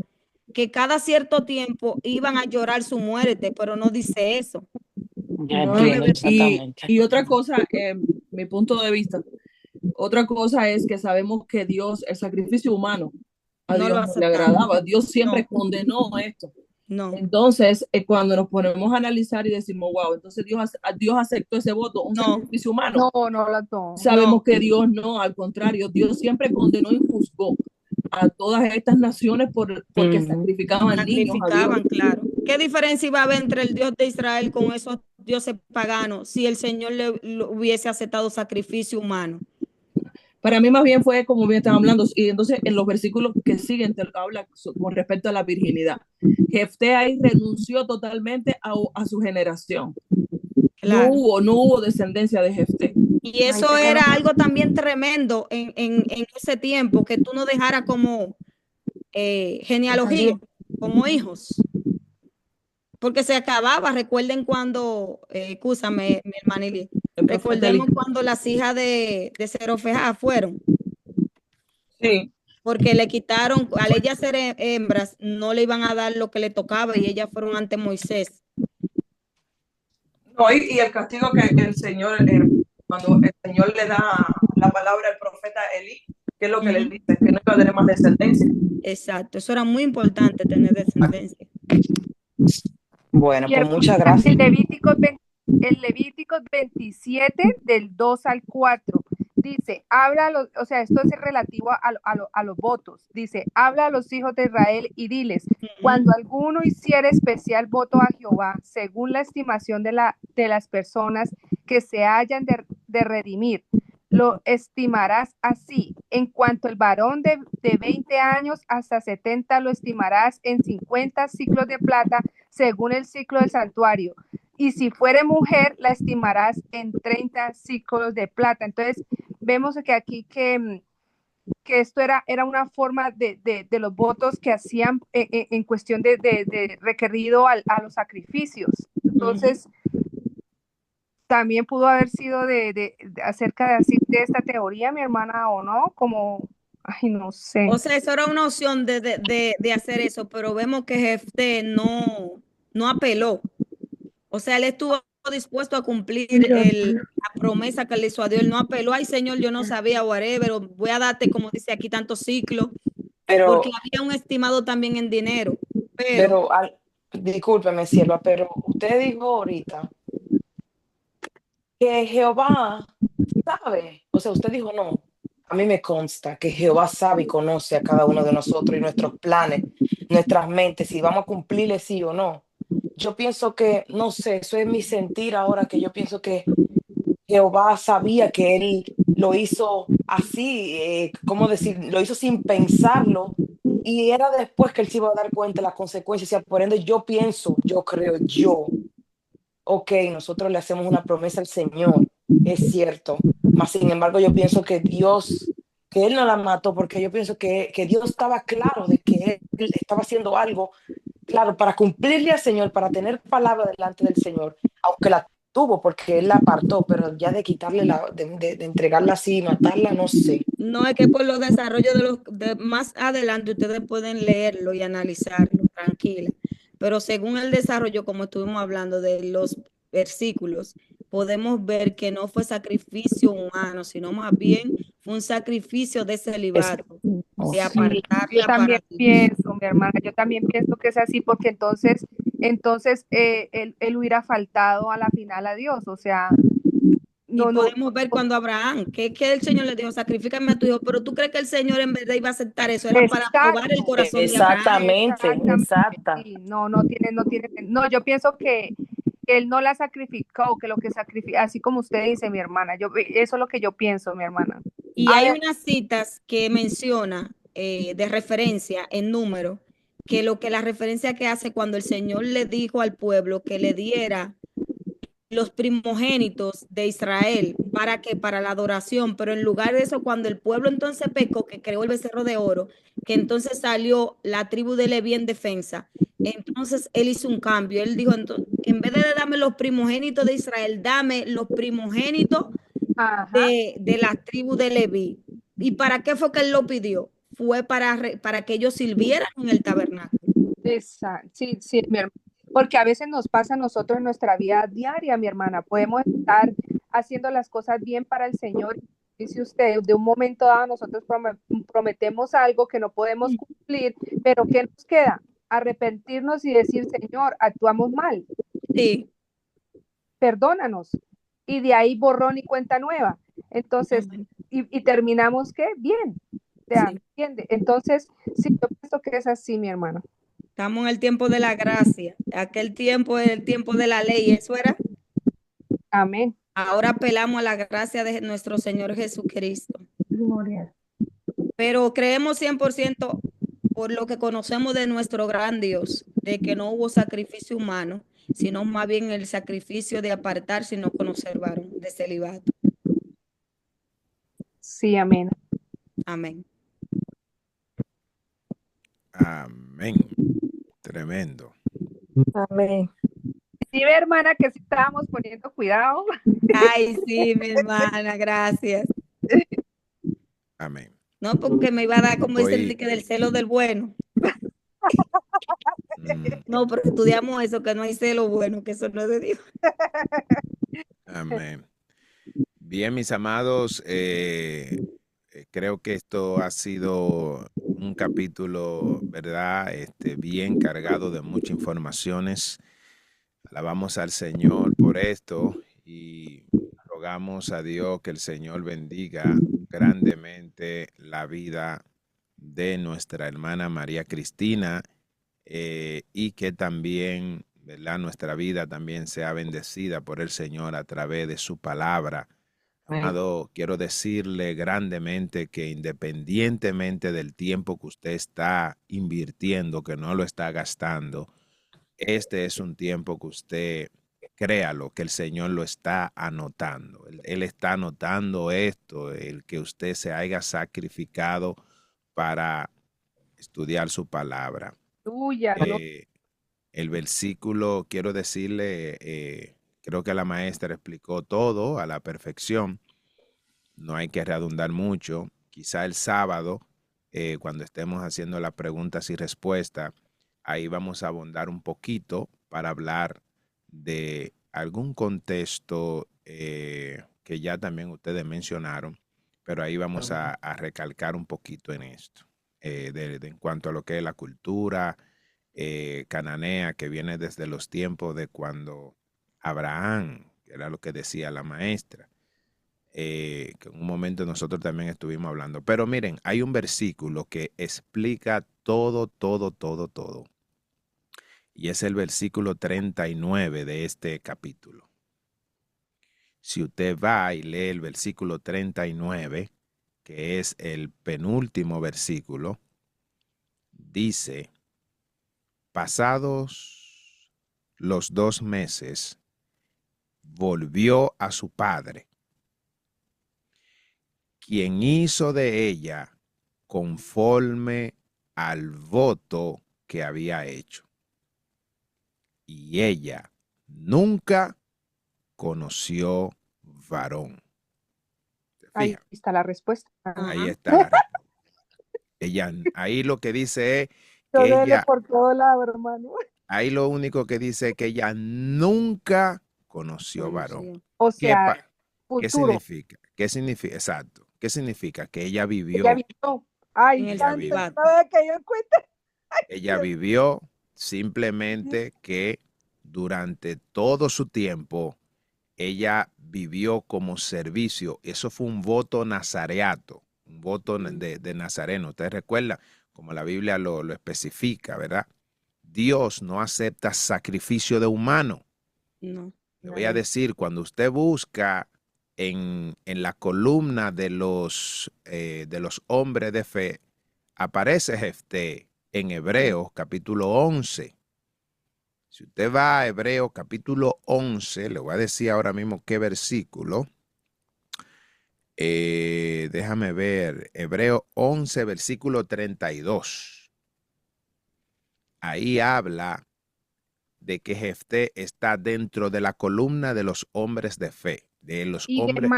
Speaker 2: que cada cierto tiempo iban a llorar su muerte, pero no dice eso.
Speaker 7: Ya
Speaker 6: No,
Speaker 7: entiendo
Speaker 6: y,
Speaker 7: exactamente.
Speaker 6: y otra cosa, mi punto de vista, otra cosa es que sabemos que Dios, el sacrificio humano, a
Speaker 2: No
Speaker 6: Dios
Speaker 2: lo
Speaker 6: no le
Speaker 2: aceptamos.
Speaker 6: agradaba. Dios siempre
Speaker 2: No.
Speaker 6: condenó esto.
Speaker 2: No.
Speaker 6: Entonces, cuando nos ponemos a analizar y decimos, wow, entonces Dios aceptó ese voto, un
Speaker 2: No.
Speaker 6: sacrificio humano.
Speaker 8: No la tomo.
Speaker 6: Sabemos que Dios no, al contrario, Dios siempre condenó y juzgó a todas estas naciones porque sacrificaban niños a Dios.
Speaker 2: Sacrificaban, claro. ¿Qué diferencia iba a haber entre el Dios de Israel con esos dioses paganos si el Señor le hubiese aceptado sacrificio humano?
Speaker 6: Para mí más bien fue como bien están hablando, y entonces en los versículos que siguen te habla con respecto a la virginidad. Jefté ahí renunció totalmente a su generación.
Speaker 2: Claro.
Speaker 6: No hubo descendencia de Jefté.
Speaker 2: Y eso era algo también tremendo en ese tiempo, que tú no dejaras como genealogía, como hijos. Porque se acababa, recuerden cuando, escúchame, mi hermana Ili, recordemos cuando las hijas de Zerofejá fueron.
Speaker 6: Sí.
Speaker 2: Porque le quitaron, al ellas ser hembras, no le iban a dar lo que le tocaba y ellas fueron ante Moisés.
Speaker 6: No, y el castigo que el Señor, cuando el Señor le da la palabra al profeta Elí, que es lo que le dice, que no iba a tener más descendencia.
Speaker 2: Exacto, eso era muy importante, tener descendencia.
Speaker 7: Bueno, pues muchas gracias.
Speaker 8: El Levítico 27 del 2 al 4 dice, o sea, esto es relativo a los votos. Dice, habla a los hijos de Israel y diles, cuando alguno hiciere especial voto a Jehová, según la estimación de las personas que se hayan de redimir, lo estimarás así. En cuanto el varón de 20 años hasta 70 lo estimarás en 50 ciclos de plata, según el ciclo del santuario. Y si fuere mujer, la estimarás en 30 ciclos de plata. Entonces, vemos que aquí que esto era una forma de los votos que hacían en cuestión de requerido a los sacrificios. Entonces, también pudo haber sido acerca de esta teoría, mi hermana, o no, como, ay, no sé.
Speaker 2: O sea, eso era una opción de hacer eso, pero vemos que Jefté no apeló. O sea, él estuvo dispuesto a cumplir la promesa que le hizo a Dios. Él no apeló, ay Señor, yo no sabía, whatever, voy a darte, como dice aquí, tantos ciclos, porque había un estimado también en dinero. Pero
Speaker 7: Discúlpeme, sierva, pero usted dijo ahorita que Jehová sabe, o sea, usted dijo no. A mí me consta que Jehová sabe y conoce a cada uno de nosotros y nuestros planes, nuestras mentes, si vamos a cumplirle sí o no. Yo pienso que, no sé, eso es mi sentir ahora, que yo pienso que Jehová sabía que él lo hizo así, ¿cómo decir? Lo hizo sin pensarlo y era después que él se iba a dar cuenta de las consecuencias. Y por ende, yo creo, ok, nosotros le hacemos una promesa al Señor, es cierto, mas sin embargo yo pienso que Dios, que Él no la mató, porque yo pienso que Dios estaba claro de que Él estaba haciendo algo, claro, para cumplirle al Señor, para tener palabra delante del Señor, aunque la tuvo porque Él la apartó, pero ya de quitarle, de entregarla así, matarla, no sé.
Speaker 2: No, es que por los desarrollos de más adelante ustedes pueden leerlo y analizarlo, tranquila. Pero según el desarrollo, como estuvimos hablando de los versículos, podemos ver que no fue sacrificio humano, sino más bien fue un sacrificio de celibato, de apartarla.
Speaker 8: Yo también
Speaker 2: para
Speaker 8: pienso, mi hermana, yo también pienso que es así, porque entonces él hubiera faltado a la final a Dios, o sea,
Speaker 2: no, podemos ver cuando Abraham, que el Señor le dijo, sacrifícame a tu hijo, pero tú crees que el Señor en verdad iba a aceptar eso, era para probar el corazón de Abraham.
Speaker 8: Sí, no, yo pienso que él no la sacrificó, que lo que sacrificó, así como usted dice, mi hermana, eso es lo que yo pienso, mi hermana.
Speaker 2: Y hay unas citas que menciona de referencia en número, que la referencia que hace cuando el Señor le dijo al pueblo que le diera los primogénitos de Israel. ¿Para qué? Para la adoración. Pero en lugar de eso, cuando el pueblo entonces pecó, que creó el becerro de oro, que entonces salió la tribu de Leví en defensa, entonces él hizo un cambio. Él dijo, entonces, en vez de darme los primogénitos de Israel, dame los primogénitos
Speaker 8: Ajá.
Speaker 2: de la tribu de Leví. ¿Y para qué fue que él lo pidió? Fue para que ellos sirvieran en el tabernáculo.
Speaker 8: Exacto. Sí, sí, mi hermana. Porque a veces nos pasa a nosotros en nuestra vida diaria, mi hermana. Podemos estar haciendo las cosas bien para el Señor. Dice usted, de un momento dado nosotros prometemos algo que no podemos cumplir, pero ¿qué nos queda? Arrepentirnos y decir, Señor, actuamos mal,
Speaker 2: Sí.
Speaker 8: perdónanos. Y de ahí borrón y cuenta nueva. Entonces, y terminamos, ¿qué? Bien. O sea,
Speaker 2: Sí.
Speaker 8: ¿entiende? Entonces, sí, yo pienso que es así, mi hermano.
Speaker 2: Estamos en el tiempo de la gracia. Aquel tiempo es el tiempo de la ley. Eso era.
Speaker 8: Amén.
Speaker 2: Ahora apelamos a la gracia de nuestro Señor Jesucristo.
Speaker 10: Gloria.
Speaker 2: Pero creemos 100% por lo que conocemos de nuestro gran Dios, de que no hubo sacrificio humano, sino más bien el sacrificio de apartarse y no conocer varón, de celibato.
Speaker 8: Sí, amén.
Speaker 2: Amén.
Speaker 1: Amén. Tremendo.
Speaker 7: Amén.
Speaker 8: Sí, ve, hermana, que sí estábamos poniendo cuidado.
Speaker 2: Ay, sí, mi hermana, gracias.
Speaker 1: Amén.
Speaker 2: No, porque me iba a dar, como dicen,
Speaker 1: Voy.
Speaker 2: que del celo del bueno.
Speaker 1: Mm,
Speaker 2: No, pero estudiamos eso, que no hay celo bueno, que eso no es de Dios.
Speaker 1: amén. Bien, mis amados, creo que esto ha sido un capítulo, ¿verdad? Bien cargado de muchas informaciones. Alabamos al Señor por esto y rogamos a Dios que el Señor bendiga grandemente la vida de nuestra hermana María Cristina y que también, ¿verdad? Nuestra vida también sea bendecida por el Señor a través de su palabra. Amado, quiero decirle grandemente que independientemente del tiempo que usted está invirtiendo, que no lo está gastando, este es un tiempo que usted, créalo, que el Señor lo está anotando. Él está anotando esto, el que usted se haya sacrificado para estudiar su palabra.
Speaker 8: Tuya,
Speaker 1: El versículo, quiero decirle, creo que la maestra explicó todo a la perfección. No hay que redundar mucho. Quizá el sábado, cuando estemos haciendo las preguntas y respuestas, ahí vamos a abundar un poquito para hablar de algún contexto que ya también ustedes mencionaron, pero ahí vamos a recalcar un poquito en esto, en cuanto a lo que es la cultura cananea que viene desde los tiempos de cuando Abraham, que era lo que decía la maestra, que en un momento nosotros también estuvimos hablando. Pero miren, hay un versículo que explica todo. Y es el versículo 39 de este capítulo. Si usted va y lee el versículo 39, que es el penúltimo versículo, dice, pasados los 2 meses, volvió a su padre, quien hizo de ella conforme al voto que había hecho. Y ella nunca conoció varón.
Speaker 8: ahí está la respuesta.
Speaker 1: Ahí está la respuesta. Ella, ahí lo que dice es que
Speaker 8: Yo
Speaker 1: ella,
Speaker 8: por todo lado, hermano.
Speaker 1: ahí lo único que dice es que ella nunca conoció varón.
Speaker 8: O
Speaker 1: ¿Qué,
Speaker 8: sea,
Speaker 1: ¿Qué
Speaker 8: futuro.
Speaker 1: significa? ¿Qué significa? Exacto. ¿Qué significa? Que ella vivió.
Speaker 8: Ella vivió. Ay,
Speaker 2: En el
Speaker 8: tanto,
Speaker 2: celibato.
Speaker 8: no vea que yo encuentro.
Speaker 1: Ella vivió simplemente que durante todo su tiempo ella vivió como servicio. Eso fue un voto nazareato, un voto de nazareno. Ustedes recuerdan, como la Biblia lo especifica, ¿verdad? Dios no acepta sacrificio de humano.
Speaker 2: No.
Speaker 1: Le voy a decir, cuando usted busca en la columna de los hombres de fe, aparece Jefté en Hebreos capítulo 11. Si usted va a Hebreos capítulo 11, le voy a decir ahora mismo qué versículo. Déjame ver, Hebreos 11, versículo 32. Ahí habla de que Jefté está dentro de la columna de los hombres de fe, de los hombres.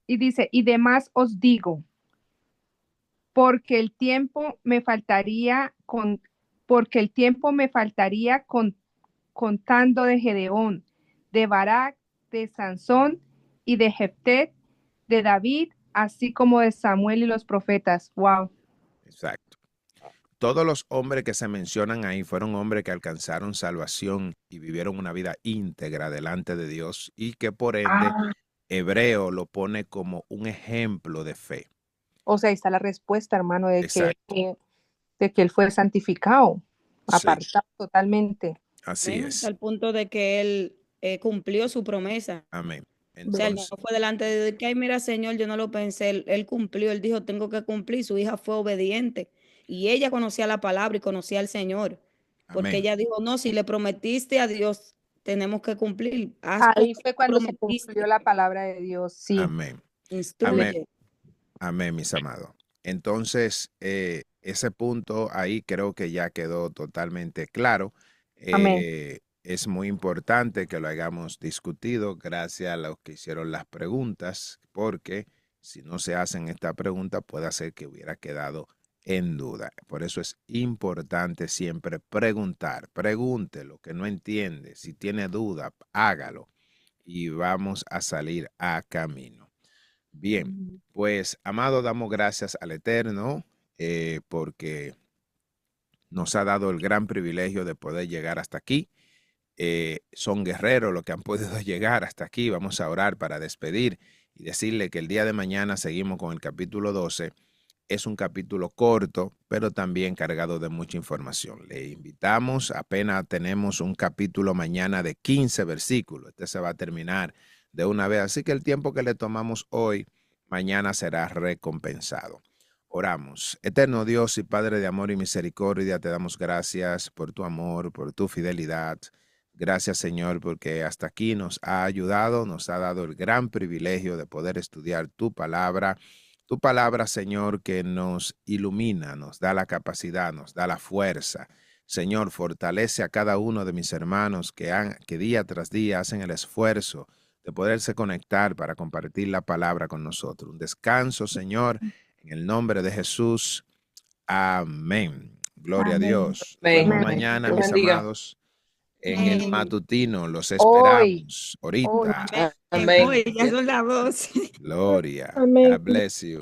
Speaker 8: Y dice, y demás os digo, porque el tiempo me faltaría contando de Gedeón, de Barak, de Sansón y de Jefté, de David, así como de Samuel y los profetas. Wow.
Speaker 1: Exacto. Todos los hombres que se mencionan ahí fueron hombres que alcanzaron salvación y vivieron una vida íntegra delante de Dios y que por ende Hebreo lo pone como un ejemplo de fe.
Speaker 8: O sea, ahí está la respuesta, hermano, de
Speaker 1: Exacto.
Speaker 8: que él fue santificado,
Speaker 1: Sí.
Speaker 8: apartado totalmente.
Speaker 1: Así es.
Speaker 2: Al punto de que él cumplió su promesa.
Speaker 1: Amén.
Speaker 2: O sea, él
Speaker 1: Entonces,
Speaker 2: no fue delante de Dios que, ay, mira, Señor, yo no lo pensé. Él cumplió, él dijo, tengo que cumplir. Su hija fue obediente. Y ella conocía la palabra y conocía al Señor. Porque
Speaker 1: amén.
Speaker 2: ella dijo, no, si le prometiste a Dios, tenemos que cumplir.
Speaker 8: Ahí fue cuando se cumplió la palabra de Dios, sí.
Speaker 1: Amén.
Speaker 2: Instruye.
Speaker 1: Amén. Amén, mis amados. Entonces, ese punto ahí creo que ya quedó totalmente claro.
Speaker 8: Amén.
Speaker 1: Es muy importante que lo hayamos discutido gracias a los que hicieron las preguntas, porque si no se hacen esta pregunta puede ser que hubiera quedado en duda. Por eso es importante siempre preguntar. Pregunte lo que no entiende. Si tiene duda, hágalo y vamos a salir a camino. Bien, pues, amado, damos gracias al Eterno porque nos ha dado el gran privilegio de poder llegar hasta aquí. Son guerreros los que han podido llegar hasta aquí. Vamos a orar para despedir y decirle que el día de mañana seguimos con el capítulo 12. Es un capítulo corto, pero también cargado de mucha información. Le invitamos, apenas tenemos un capítulo mañana de 15 versículos. Este se va a terminar de una vez, así que el tiempo que le tomamos hoy, mañana será recompensado. Oramos. Eterno Dios y Padre de amor y misericordia, te damos gracias por tu amor, por tu fidelidad. Gracias, Señor, porque hasta aquí nos ha ayudado, nos ha dado el gran privilegio de poder estudiar tu palabra. Tu palabra, Señor, que nos ilumina, nos da la capacidad, nos da la fuerza. Señor, fortalece a cada uno de mis hermanos que día tras día hacen el esfuerzo de poderse conectar para compartir la palabra con nosotros. Un descanso, Señor, en el nombre de Jesús. Amén. Gloria
Speaker 8: Amén.
Speaker 1: a Dios. Nos
Speaker 6: Amén.
Speaker 1: vemos mañana,
Speaker 6: Dios
Speaker 1: mis
Speaker 6: bendiga.
Speaker 1: amados, en el
Speaker 2: Amén.
Speaker 1: matutino. Los
Speaker 8: Hoy.
Speaker 1: esperamos ahorita.
Speaker 6: Amén.
Speaker 2: Hoy ya son las 12.
Speaker 1: Gloria.
Speaker 10: Amén.
Speaker 1: God bless you.